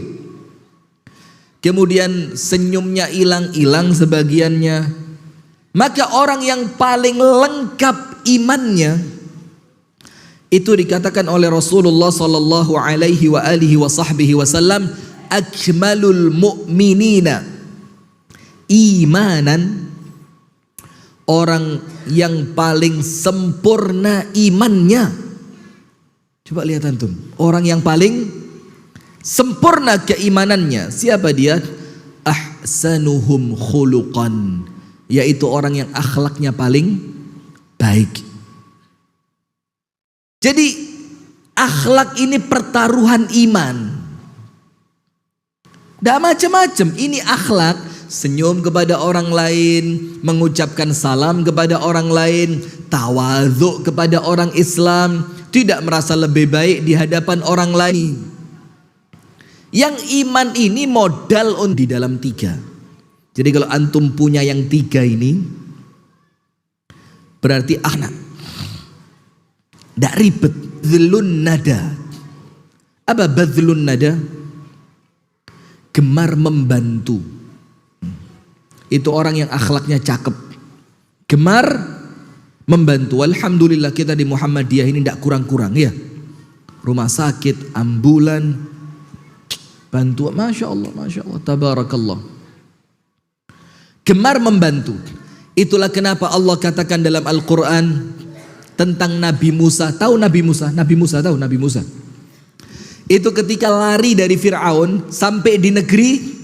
Kemudian senyumnya hilang, hilang sebagiannya. Maka orang yang paling lengkap imannya itu dikatakan oleh Rasulullah sallallahu alaihi wa alihi wasallam, akmalul mu'minina imanan, orang yang paling sempurna imannya. Coba lihat antum, orang yang paling sempurna keimanannya siapa dia? Ahsanuhum khuluqan, yaitu orang yang akhlaknya paling baik. Jadi akhlak ini pertaruhan iman. Tidak macam-macam. Ini akhlak, senyum kepada orang lain, mengucapkan salam kepada orang lain, tawadhu kepada orang Islam, tidak merasa lebih baik di hadapan orang lain. Yang iman ini modal di dalam 3. Jadi kalau antum punya yang 3 ini, berarti anak. Tidak ribet. Badlun nada. Apa badlun nada? Gemar membantu. Itu orang yang akhlaknya cakep. Gemar membantu. Alhamdulillah kita di Muhammadiyah ini tidak kurang-kurang ya. Rumah sakit, ambulan, bantu. Masya Allah, Masya Allah, tabarakallah. Gemar membantu. Itulah kenapa Allah katakan dalam Al-Quran tentang Nabi Musa. Tahu Nabi Musa? Nabi Musa tahu Nabi Musa. Itu ketika lari dari Fir'aun sampai di negeri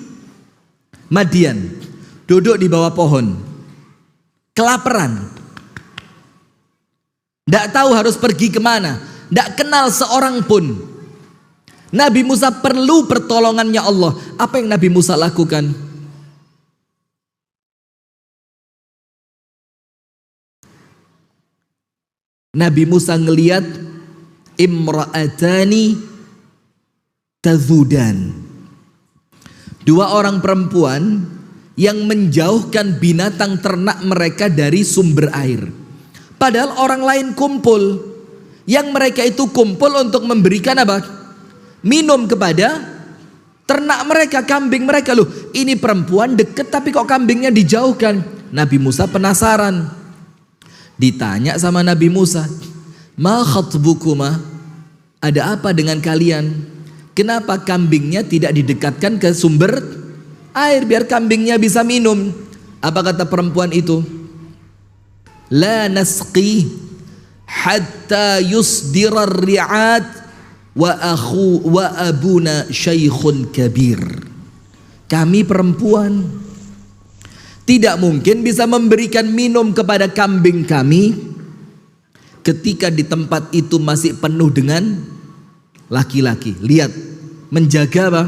Madian, duduk di bawah pohon, kelaparan, tidak tahu harus pergi kemana, tidak kenal seorang pun. Nabi Musa perlu pertolongannya Allah. Apa yang Nabi Musa lakukan? Nabi Musa ngelihat imra'atani tazudan, 2 orang perempuan yang menjauhkan binatang ternak mereka dari sumber air. Padahal orang lain kumpul. Yang mereka itu kumpul untuk memberikan apa? Minum kepada ternak mereka, kambing mereka. Loh, ini perempuan deket tapi kok kambingnya dijauhkan? Nabi Musa penasaran. Ditanya sama Nabi Musa, ma khatbukuma, ada apa dengan kalian? Kenapa kambingnya tidak didekatkan ke sumber air biar kambingnya bisa minum? Apa kata perempuan itu? La nasqi hatta yusdira ar-ri'at wa abuna syaikhun kabir. Kami perempuan tidak mungkin bisa memberikan minum kepada kambing kami ketika di tempat itu masih penuh dengan laki-laki. Lihat, menjaga apa?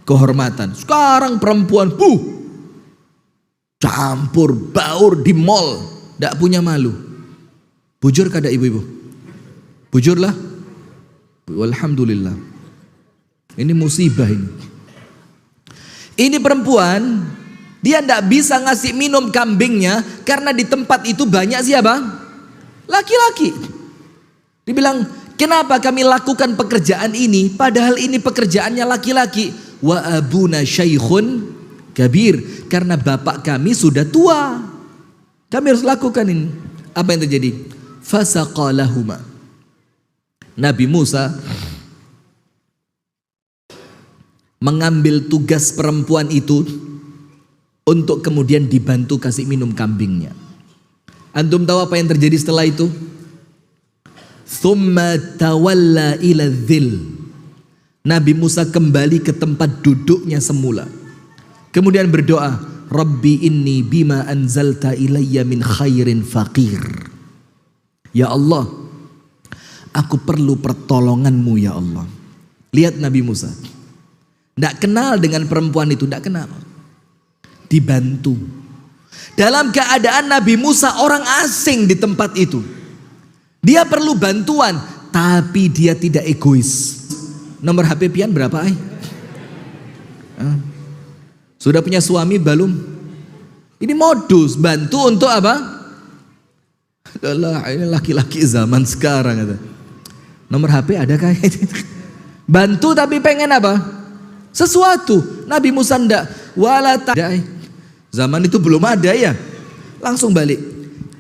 Kehormatan. Sekarang perempuan campur baur di mall, tidak punya malu. Bujur kada ibu-ibu? Bujurlah. Alhamdulillah. Ini musibah ini. Ini perempuan, dia tidak bisa ngasih minum kambingnya karena di tempat itu banyak siapa? Laki-laki. Dibilang, kenapa kami lakukan pekerjaan ini padahal ini pekerjaannya laki-laki? Wa abuna syaikhun kabir, karena bapak kami sudah tua. Kami harus lakukan ini. Apa yang terjadi? Fasaqalahuma. Nabi Musa mengambil tugas perempuan itu untuk kemudian dibantu kasih minum kambingnya. Antum tahu apa yang terjadi setelah itu? Thumma tawalla ila dhil. Nabi Musa kembali ke tempat duduknya semula. Kemudian berdoa, Rabbi inni bima anzalta ilayya min khairin faqir. Ya Allah, aku perlu pertolonganmu ya Allah. Lihat Nabi Musa, tidak kenal dengan perempuan itu, tidak kenal. Dibantu. Dalam keadaan Nabi Musa orang asing di tempat itu. Dia perlu bantuan, tapi dia tidak egois. Nomor HP pian berapa? Sudah punya suami belum? Ini modus, bantu untuk apa? Adalah ini laki-laki zaman sekarang kata. Nomor HP ada kah? Bantu tapi pengen apa? Sesuatu. Nabi Musa ndak. Wala ta. Zaman itu belum ada ya. langsung balik.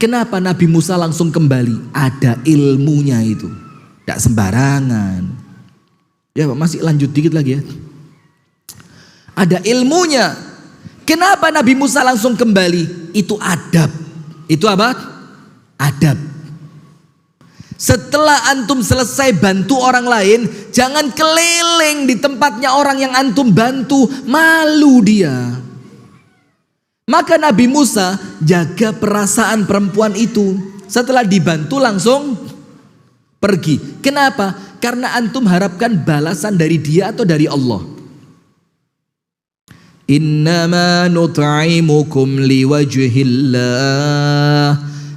Kenapa Nabi Musa langsung kembali? Ada ilmunya itu, tidak sembarangan. Ya Pak, masih lanjut dikit lagi ya. Ada ilmunya. Kenapa Nabi Musa langsung kembali? Itu adab. Itu apa? Adab. Setelah antum selesai bantu orang lain, jangan keliling di tempatnya orang yang antum bantu, malu dia. Maka Nabi Musa jaga perasaan perempuan itu. Setelah dibantu langsung pergi. Kenapa? Karena antum harapkan balasan dari dia atau dari Allah. Innama nut'imukum liwajhillah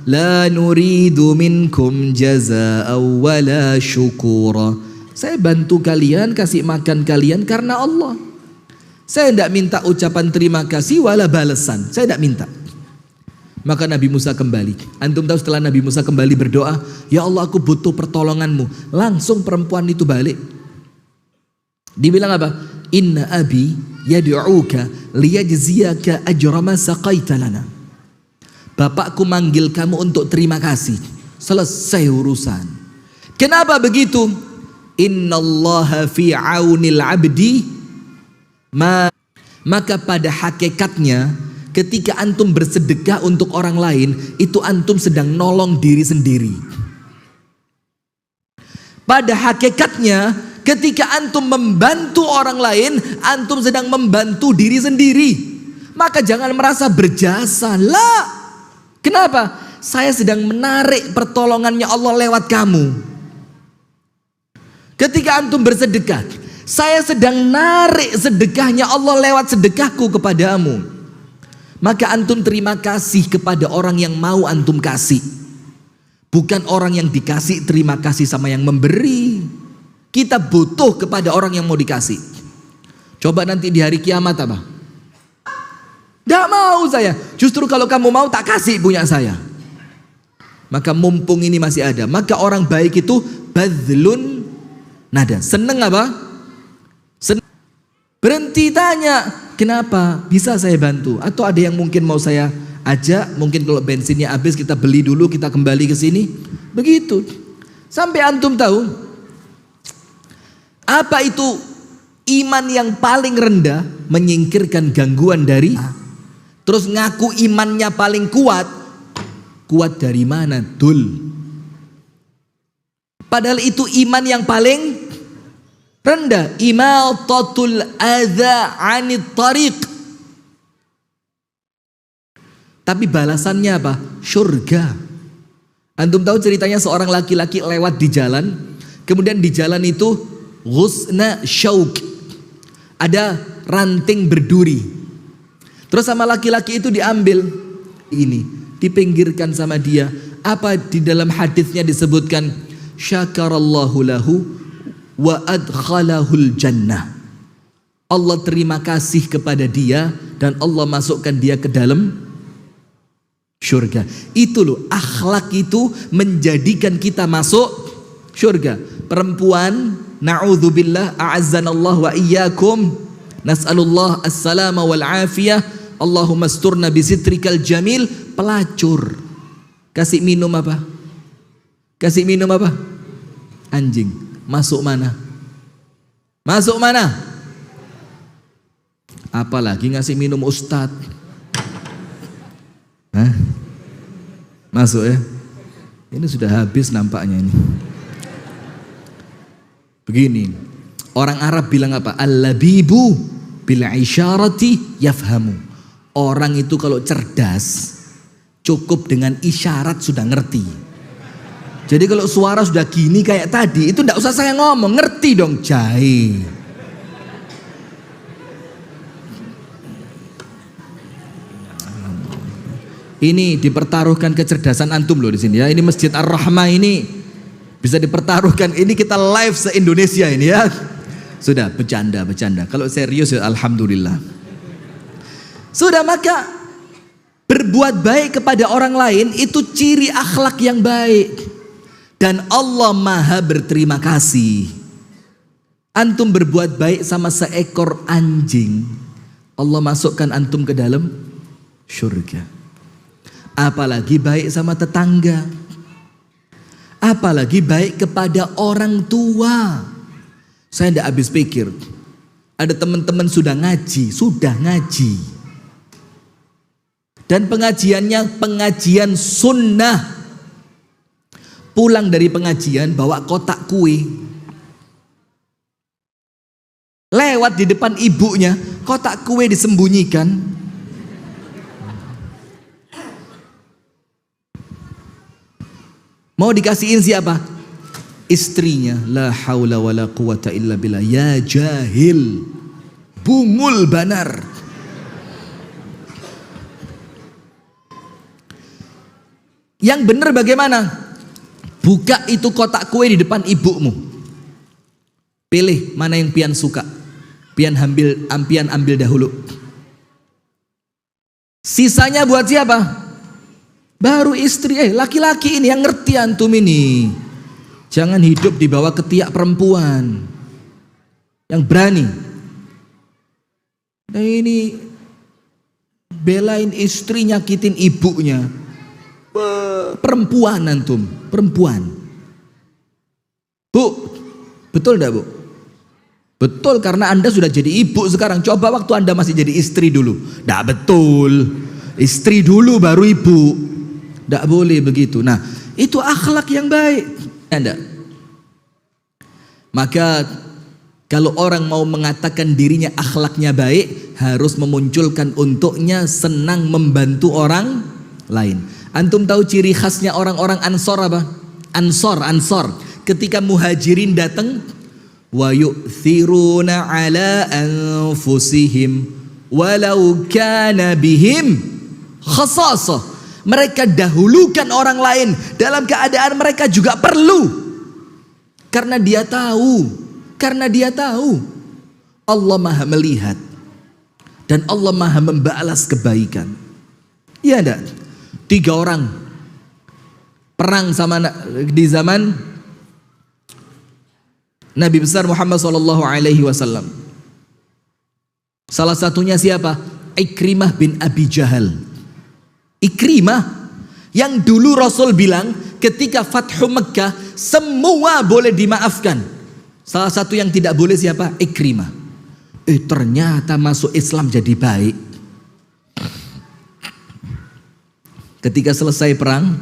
la nuridu minkum jazaa'an wala syukura. Saya bantu kalian, kasih makan kalian karena Allah. Saya tidak minta ucapan terima kasih wala balasan. Saya tidak minta. Maka Nabi Musa kembali. Antum tahu setelah Nabi Musa kembali berdoa, ya Allah aku butuh pertolonganmu. Langsung perempuan itu balik. Dibilang apa? Inna abi yad'uka liyajziyaka ajra ma saqaita lana. Bapakku manggil kamu untuk terima kasih. Selesai urusan. Kenapa begitu? Innallaha fi aunil abdi. Maka pada hakikatnya ketika antum bersedekah untuk orang lain, itu antum sedang nolong diri sendiri. Pada hakikatnya ketika antum membantu orang lain, antum sedang membantu diri sendiri. Maka jangan merasa berjasa lah. Kenapa? Saya sedang menarik pertolongannya Allah lewat kamu. Ketika antum bersedekah, saya sedang narik sedekahnya Allah lewat sedekahku kepadamu. Maka antum terima kasih kepada orang yang mau antum kasih. Bukan orang yang dikasih terima kasih sama yang memberi. Kita butuh kepada orang yang mau dikasih. Coba nanti di hari kiamat apa? Tidak mau saya. Justru kalau kamu mau tak kasih punya saya. Maka mumpung ini masih ada. Maka orang baik itu badlun nada. Seneng apa? Berhenti tanya, kenapa? Bisa saya bantu? Atau ada yang mungkin mau saya ajak? Mungkin kalau bensinnya habis kita beli dulu, kita kembali ke sini. Begitu. Sampai antum tahu apa itu iman yang paling rendah, menyingkirkan gangguan dari. Terus ngaku imannya paling kuat. Kuat dari mana? Dul. Padahal itu iman yang paling rendah. Imatatul adza 'anit tariq. Tapi balasannya apa? Surga. Antum tahu ceritanya seorang laki-laki lewat di jalan, kemudian di jalan itu ghusna syauk. Ada ranting berduri. Terus sama laki-laki itu diambil. Ini dipinggirkan sama dia. Apa di dalam hadisnya disebutkan? Syakarallahu lahu wa adkhalahul jannah. Allah terima kasih kepada dia dan Allah masukkan dia ke dalam surga. Itu loh, akhlak itu menjadikan kita masuk surga. Perempuan, na'udzubillah, a'azzanallah wa iyyakum, nas'alullah as-salama wal afiyah, Allahumma asturna bisitrikal jamil. Pelacur. Kasih minum apa? Kasih minum apa? Anjing. Masuk mana? Masuk mana? Apalagi ngasih minum ustadz. Hah? Masuk ya? Ini sudah habis nampaknya ini. Begini, orang Arab bilang apa? Al-labibu bil isyarati yafhamu. Orang itu kalau cerdas, cukup dengan isyarat sudah ngerti. Jadi kalau suara sudah gini kayak tadi, itu tidak usah saya ngomong, ngerti dong, jai. Ini dipertaruhkan kecerdasan antum loh di sini ya. Ini Masjid Ar-Rahmah ini bisa dipertaruhkan. Ini kita live se-Indonesia ini ya. Sudah bercanda. Kalau serius ya alhamdulillah. Sudah, maka berbuat baik kepada orang lain itu ciri akhlak yang baik. Dan Allah maha berterima kasih. Antum berbuat baik sama seekor anjing, Allah masukkan antum ke dalam surga. apalagi baik sama tetangga, apalagi baik kepada orang tua. Saya tidak habis pikir, ada teman-teman sudah ngaji, dan pengajiannya pengajian sunnah. Pulang dari pengajian bawa kotak kue, lewat di depan ibunya, kotak kue disembunyikan. Mau dikasihin siapa? Istrinya. La haula wala quwata illa billah. Ya jahil, bungul banar. Yang benar bagaimana? Buka itu kotak kue di depan ibumu, pilih mana yang pian suka, pian ambil dahulu. Sisanya buat siapa? Baru istri. Laki-laki ini yang ngerti antum ini. Jangan hidup di bawah ketiak perempuan yang berani. Nah ini belain istri nyakitin ibunya. Perempuan antum, perempuan. Bu, betul enggak bu? Betul, karena Anda sudah jadi ibu sekarang. Coba waktu Anda masih jadi istri dulu. Enggak betul. Istri dulu baru ibu. Enggak boleh begitu. Nah, itu akhlak yang baik. Anda. Maka kalau orang mau mengatakan dirinya akhlaknya baik, harus memunculkan untuknya senang membantu orang lain. Antum tahu ciri khasnya orang-orang Ansor apa? Ansor. Ketika muhajirin datang, wa yu'thiruna ala anfusihim walau kana bihim khasasah. Mereka dahulukan orang lain dalam keadaan mereka juga perlu. Karena dia tahu Allah Maha melihat dan Allah Maha membalas kebaikan. Iya enggak? 3 orang perang sama di zaman Nabi besar Muhammad SAW. Salah satunya siapa? Ikrimah bin Abi Jahal. Ikrimah yang dulu Rasul bilang ketika Fathu Mekkah semua boleh dimaafkan. Salah satu yang tidak boleh siapa? Ikrimah. Ternyata masuk Islam jadi baik. Ketika selesai perang,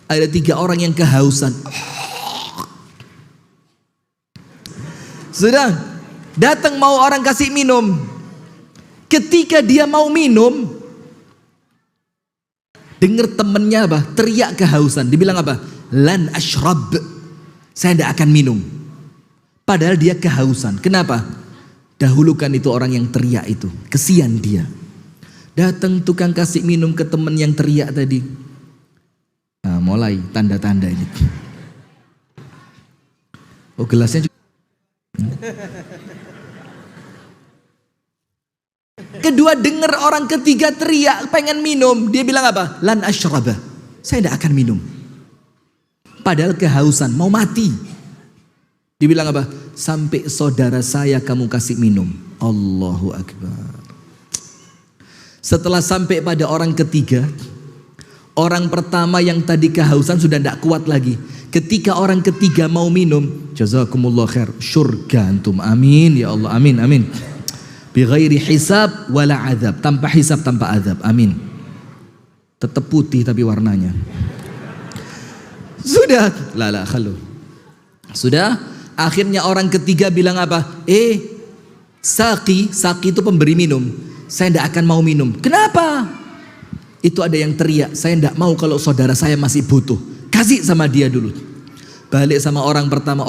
ada 3 orang yang kehausan. Sudah datang mau orang kasih minum. Ketika dia mau minum, dengar temennya apa? Teriak kehausan. Dibilang apa? Lan ashrab. Saya tidak akan minum. Padahal dia kehausan. Kenapa? Dahulukan itu orang yang teriak itu. Kesian dia. Datang tukang kasih minum ke teman yang teriak tadi. Nah, mulai tanda-tanda ini. Oh, gelasnya juga. Kedua dengar orang ketiga teriak pengen minum. Dia bilang apa? Lan ashrabah. Saya tidak akan minum. Padahal kehausan, mau mati. Dibilang apa? Sampai saudara saya kamu kasih minum. Allahu Akbar. Setelah sampai pada orang ketiga, orang pertama yang tadi kehausan sudah tidak kuat lagi. Ketika orang ketiga mau minum, jazakumullah khair, surga antum, amin ya Allah, amin amin. Bi ghairi hisab wala azab, tanpa hisab tanpa azab, amin. Tetap putih tapi warnanya. Sudah, lala khalu. Sudah, akhirnya orang ketiga bilang apa? Saki itu pemberi minum. Saya tidak akan mau minum. Kenapa? Itu ada yang teriak, saya tidak mau kalau saudara saya masih butuh. Kasih sama dia dulu. Balik sama orang pertama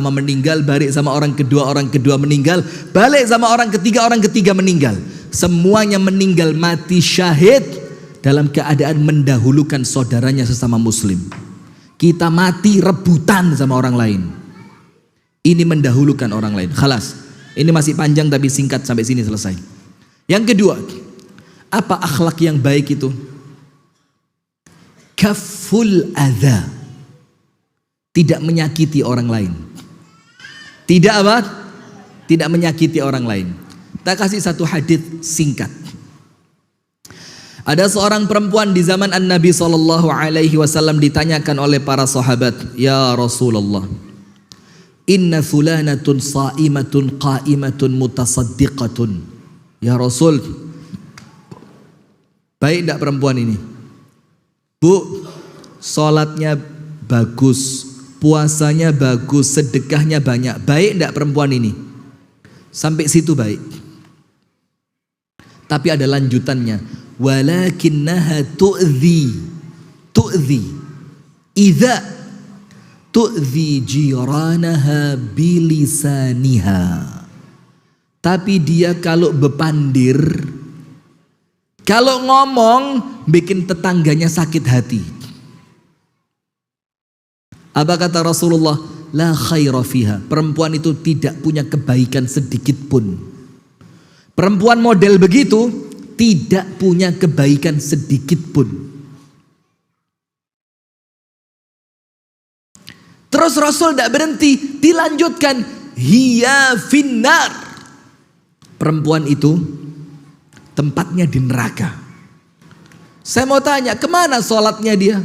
meninggal. Balik sama orang kedua meninggal. Balik sama orang ketiga meninggal. Semuanya meninggal mati syahid dalam keadaan mendahulukan saudaranya sesama muslim. Kita mati rebutan sama orang lain. Ini mendahulukan orang lain. Khalas. Ini masih panjang tapi singkat sampai sini selesai. Yang kedua, apa akhlak yang baik itu? Kaful adza. Tidak menyakiti orang lain. Tidak apa? Tidak menyakiti orang lain. Kita kasih satu hadis singkat. Ada seorang perempuan di zaman An-Nabi SAW ditanyakan oleh para sahabat, "Ya Rasulullah, inna fulanatun sa'imatun qa'imatun mutasaddiqatun." Ya Rasul, baik tidak perempuan ini? Bu, sholatnya bagus, puasanya bagus, sedekahnya banyak. Baik tidak perempuan ini? Sampai situ baik. Tapi ada lanjutannya. Walakinnaha tu'dhi idza tu'dhi jiranaha bilisaniha. Tapi dia kalau bepandir, kalau ngomong bikin tetangganya sakit hati. Apa kata Rasulullah? La khaira fiha. Perempuan itu tidak punya kebaikan sedikit pun. Perempuan model begitu tidak punya kebaikan sedikit pun. Terus Rasul tidak berhenti, dilanjutkan, hiya finnar. Perempuan itu tempatnya di neraka. Saya mau tanya, kemana sholatnya dia?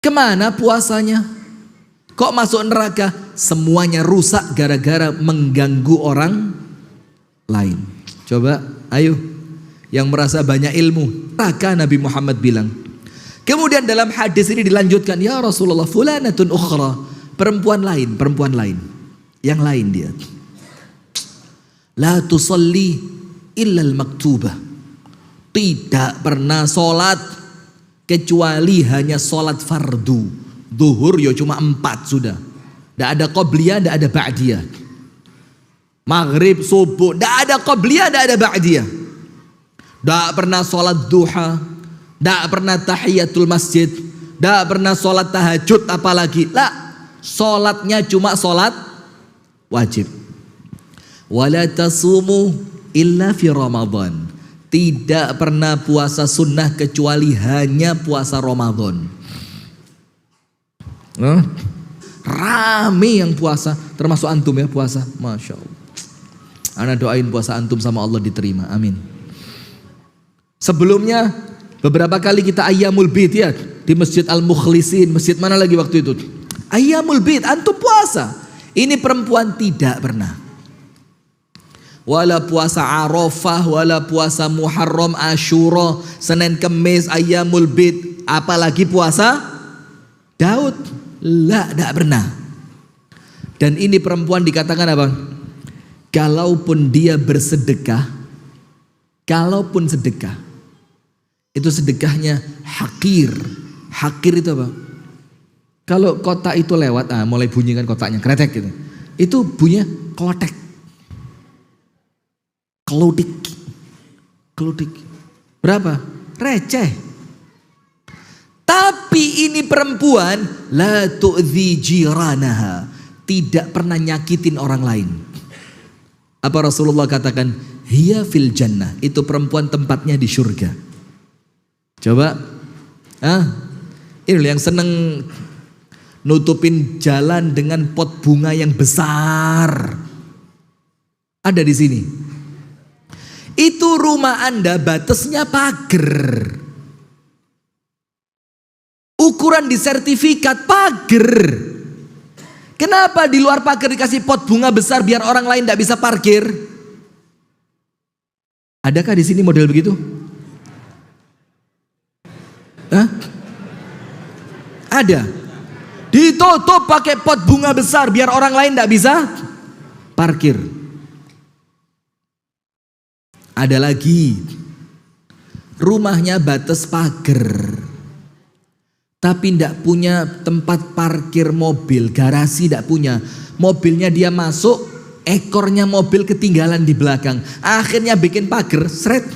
Kemana puasanya? Kok masuk neraka? Semuanya rusak gara-gara mengganggu orang lain. Coba, ayo, yang merasa banyak ilmu. Maka Nabi Muhammad bilang. Kemudian dalam hadis ini dilanjutkan, ya Rasulullah, fulanatun ukhra, perempuan lain, yang lain dia. La tusalli illa al-maktubah, tidak pernah sholat kecuali hanya sholat fardu. Zuhur ya cuma 4 sudah. Tidak ada qobliyah, tidak ada ba'diyah. Maghrib, subuh, tidak ada qobliyah, tidak ada ba'diyah. Tidak pernah sholat duha, tidak pernah tahiyatul masjid, tidak pernah sholat tahajud apalagi. Lah, sholatnya cuma sholat wajib. Wala tasumu illa fi Ramadan, tidak pernah puasa sunnah kecuali hanya puasa Ramadan. Rame yang puasa, termasuk antum ya puasa, masya Allah. Ana doain puasa antum sama Allah diterima, amin. Sebelumnya beberapa kali kita Ayyamul Bid ya di Masjid Al-Mukhlisin, masjid mana lagi waktu itu? Ayyamul Bid, antum puasa. Ini perempuan tidak pernah. Wala puasa Arafah, wala puasa Muharram, Asyura, Senin Kemis, Ayyamul Bid, apalagi puasa Daud. La, tidak pernah. Dan ini perempuan dikatakan apa? Kalaupun dia bersedekah, kalaupun sedekah, itu sedekahnya hakir. Hakir itu apa? Kalau kotak itu lewat, mulai bunyikan kotaknya, kretek gitu. Itu bunyinya klotek. Keludik. Berapa? Receh. Tapi ini perempuan la tu'dhi jiranaha, tidak pernah nyakitin orang lain. Apa Rasulullah katakan? Hiya fil jannah, itu perempuan tempatnya di surga. Coba, ini yang seneng nutupin jalan dengan pot bunga yang besar. Ada di sini. Itu rumah Anda batasnya pagar. Ukuran di sertifikat pagar. Kenapa di luar pagar dikasih pot bunga besar biar orang lain tidak bisa parkir? Adakah di sini model begitu? Ada. Ditutup pakai pot bunga besar biar orang lain tidak bisa parkir. Ada lagi, rumahnya batas pagar, tapi tidak punya tempat parkir mobil, garasi tidak punya. Mobilnya dia masuk, ekornya mobil ketinggalan di belakang. Akhirnya bikin pagar, seret.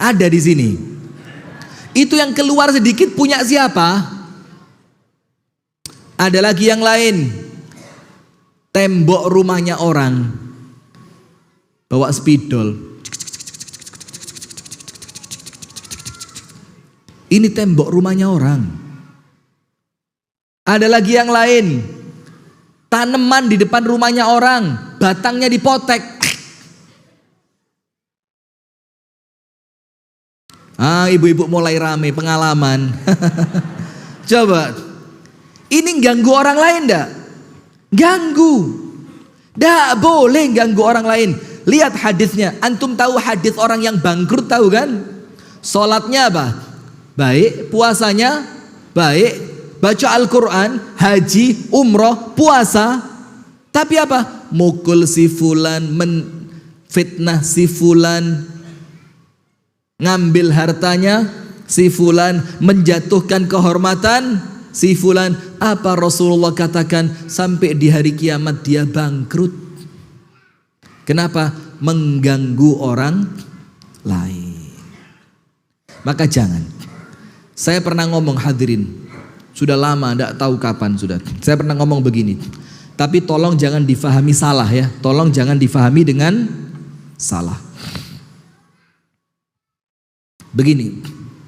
Ada di sini. Itu yang keluar sedikit punya siapa? Ada lagi yang lain. Tembok rumahnya orang. Bawa spidol. Ini tembok rumahnya orang. Ada lagi yang lain. Tanaman di depan rumahnya orang, batangnya dipotek. Ibu-ibu mulai rame pengalaman. Coba, ini ganggu orang lain enggak? Ganggu. Enggak boleh ganggu orang lain. Lihat hadisnya. Antum tahu hadis orang yang bangkrut, tahu kan? Salatnya apa? Baik. Puasanya baik. Baca Al-Quran, haji, umroh, puasa. Tapi apa? Mukul si fulan, fitnah si fulan, ngambil hartanya si fulan, menjatuhkan kehormatan si fulan. Apa Rasulullah katakan? Sampai di hari kiamat dia bangkrut. Kenapa? Mengganggu orang lain. Maka jangan. Saya pernah ngomong, hadirin, sudah lama, tidak tahu kapan sudah. Saya pernah ngomong begini. Tapi tolong jangan difahami salah ya. Tolong jangan difahami dengan salah. Begini,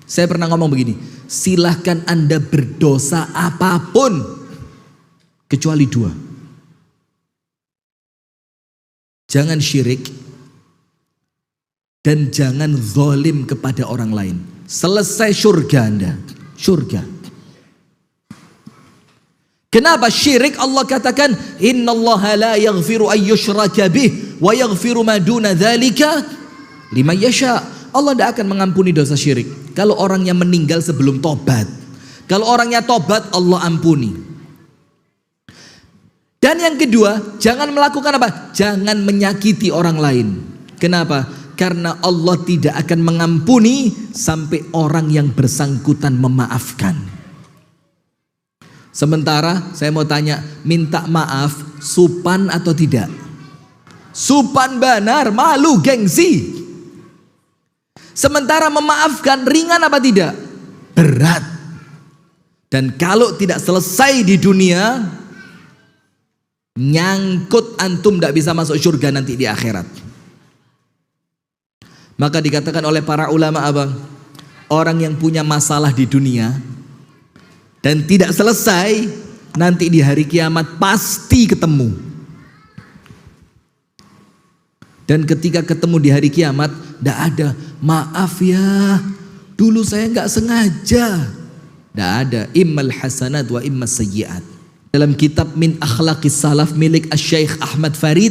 saya pernah ngomong begini. Silahkan Anda berdosa apapun kecuali dua. Jangan syirik dan jangan zalim kepada orang lain. Selesai surga Anda. Surga. Kenapa syirik? Allah katakan, innallaha la yaghfiru an yushraka bih wa yaghfiru ma duna dzalika liman yasha. Allah tidak akan mengampuni dosa syirik kalau orangnya meninggal sebelum tobat. Kalau orangnya tobat, Allah ampuni. Dan yang kedua, jangan melakukan apa? Jangan menyakiti orang lain. Kenapa? Karena Allah tidak akan mengampuni sampai orang yang bersangkutan memaafkan. Sementara saya mau tanya, minta maaf supan atau tidak? Supan benar, malu, gengsi. Sementara memaafkan ringan apa tidak? Berat. Dan kalau tidak selesai di dunia, nyangkut antum tidak bisa masuk surga nanti di akhirat. Maka dikatakan oleh para ulama apa? Orang yang punya masalah di dunia dan tidak selesai, nanti di hari kiamat pasti ketemu. Dan ketika ketemu di hari kiamat, tidak ada maaf ya, dulu saya nggak sengaja. Tidak ada. Immal hasanat wa imma sayyiat. Dalam kitab Min Akhlaqis Salaf milik Asy-Syaikh Ahmad Farid,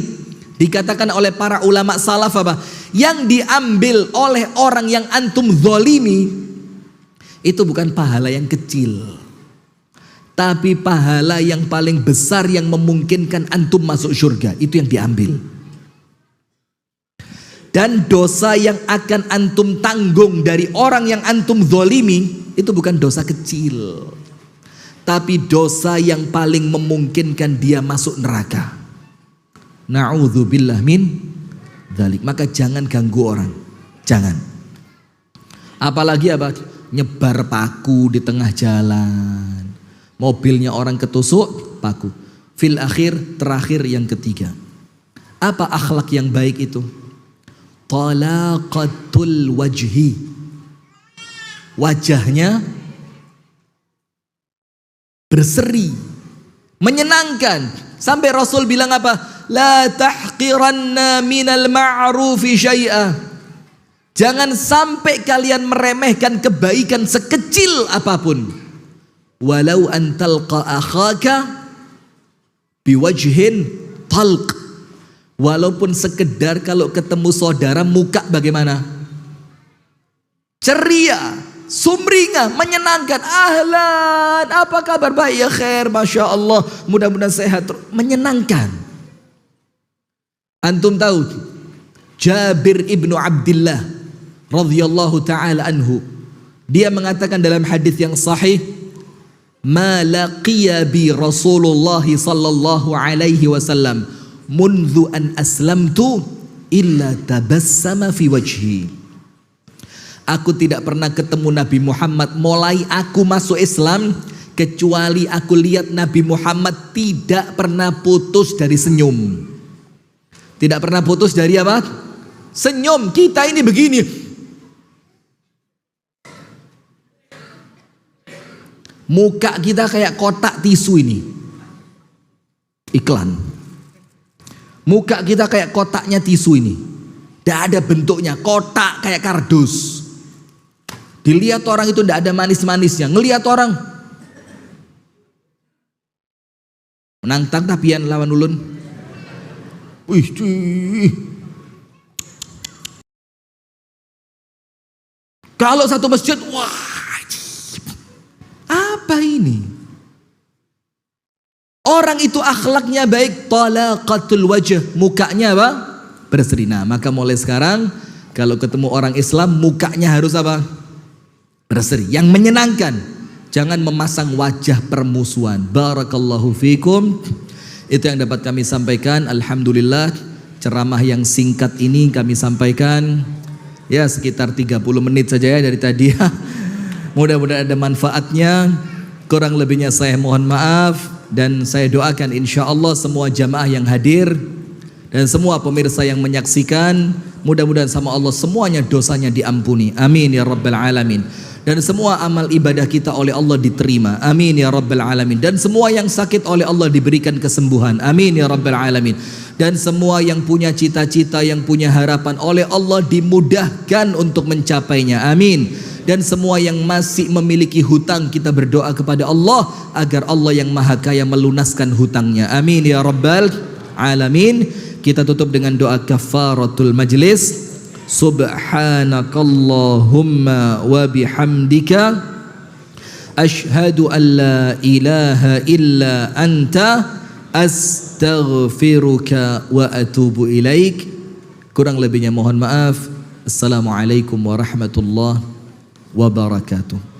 dikatakan oleh para ulama salaf apa? Yang diambil oleh orang yang antum zalimi itu bukan pahala yang kecil, tapi pahala yang paling besar yang memungkinkan antum masuk surga. Itu yang diambil. Dan dosa yang akan antum tanggung dari orang yang antum zalimi itu bukan dosa kecil, tapi dosa yang paling memungkinkan dia masuk neraka. Na'udzubillah min dzalik. Maka jangan ganggu orang. Jangan. Apalagi apa? Nyebar paku di tengah jalan. Mobilnya orang ketusuk, paku. Fil akhir, terakhir yang ketiga. Apa akhlak yang baik itu? Talaqatul wajhi. Wajahnya berseri, menyenangkan. Sampai Rasul bilang apa? La tahqiranna minal ma'rufi syai'a. Jangan sampai kalian meremehkan kebaikan sekecil apapun. Walau an talqa akhaka biwajhin talq. Walaupun sekedar kalau ketemu saudara muka bagaimana? Ceria, sumringah, menyenangkan. Ahlan, apa kabar? Baik ya, khair, masya Allah, mudah-mudahan sehat. Menyenangkan. Antum tahu Jabir ibnu Abdullah radhiyallahu taala anhu, dia mengatakan dalam hadis yang sahih, ma laqiya bi Rasulullah sallallahu alaihi wasallam mundu an aslamtu illa tabassama fi wajhi. Aku tidak pernah ketemu Nabi Muhammad mulai aku masuk Islam, kecuali aku lihat Nabi Muhammad tidak pernah putus dari senyum. Tidak pernah putus dari apa? Senyum. Kita ini begini. Muka kita kayak kotak tisu ini. Iklan. Muka kita kayak kotaknya tisu ini. Tidak ada bentuknya, kotak kayak kardus. Dilihat orang itu tidak ada manis-manisnya. Ngelihat orang menantang tapian lawan ulun. Wih, cuy. Kalau satu masjid, wah, apa ini? Orang itu akhlaknya baik, talaqatul wajh, mukanya apa? Berseri. Nah, maka mulai sekarang kalau ketemu orang Islam, mukanya harus apa? Berseri, yang menyenangkan. Jangan memasang wajah permusuhan. Barakallahu fikum. Itu yang dapat kami sampaikan. Alhamdulillah, ceramah yang singkat ini kami sampaikan. Ya, sekitar 30 menit saja ya dari tadi. Mudah-mudahan ada manfaatnya. Kurang lebihnya saya mohon maaf. Dan saya doakan insya Allah semua jamaah yang hadir dan semua pemirsa yang menyaksikan, mudah-mudahan sama Allah semuanya dosanya diampuni. Amin ya rabbal alamin. Dan semua amal ibadah kita oleh Allah diterima. Amin ya rabbal alamin. Dan semua yang sakit oleh Allah diberikan kesembuhan. Amin ya rabbal alamin. Dan semua yang punya cita-cita, yang punya harapan oleh Allah dimudahkan untuk mencapainya. Amin. Dan semua yang masih memiliki hutang, kita berdoa kepada Allah agar Allah yang maha kaya melunaskan hutangnya. Amin ya rabbal alamin. Kita tutup dengan doa kafaratul majlis. Subhanakallahumma wa bihamdika ashhadu an la ilaha illa anta astaghfiruka wa atubu ilaik. Kurang lebihnya mohon maaf. Assalamualaikum warahmatullahi wabarakatuh.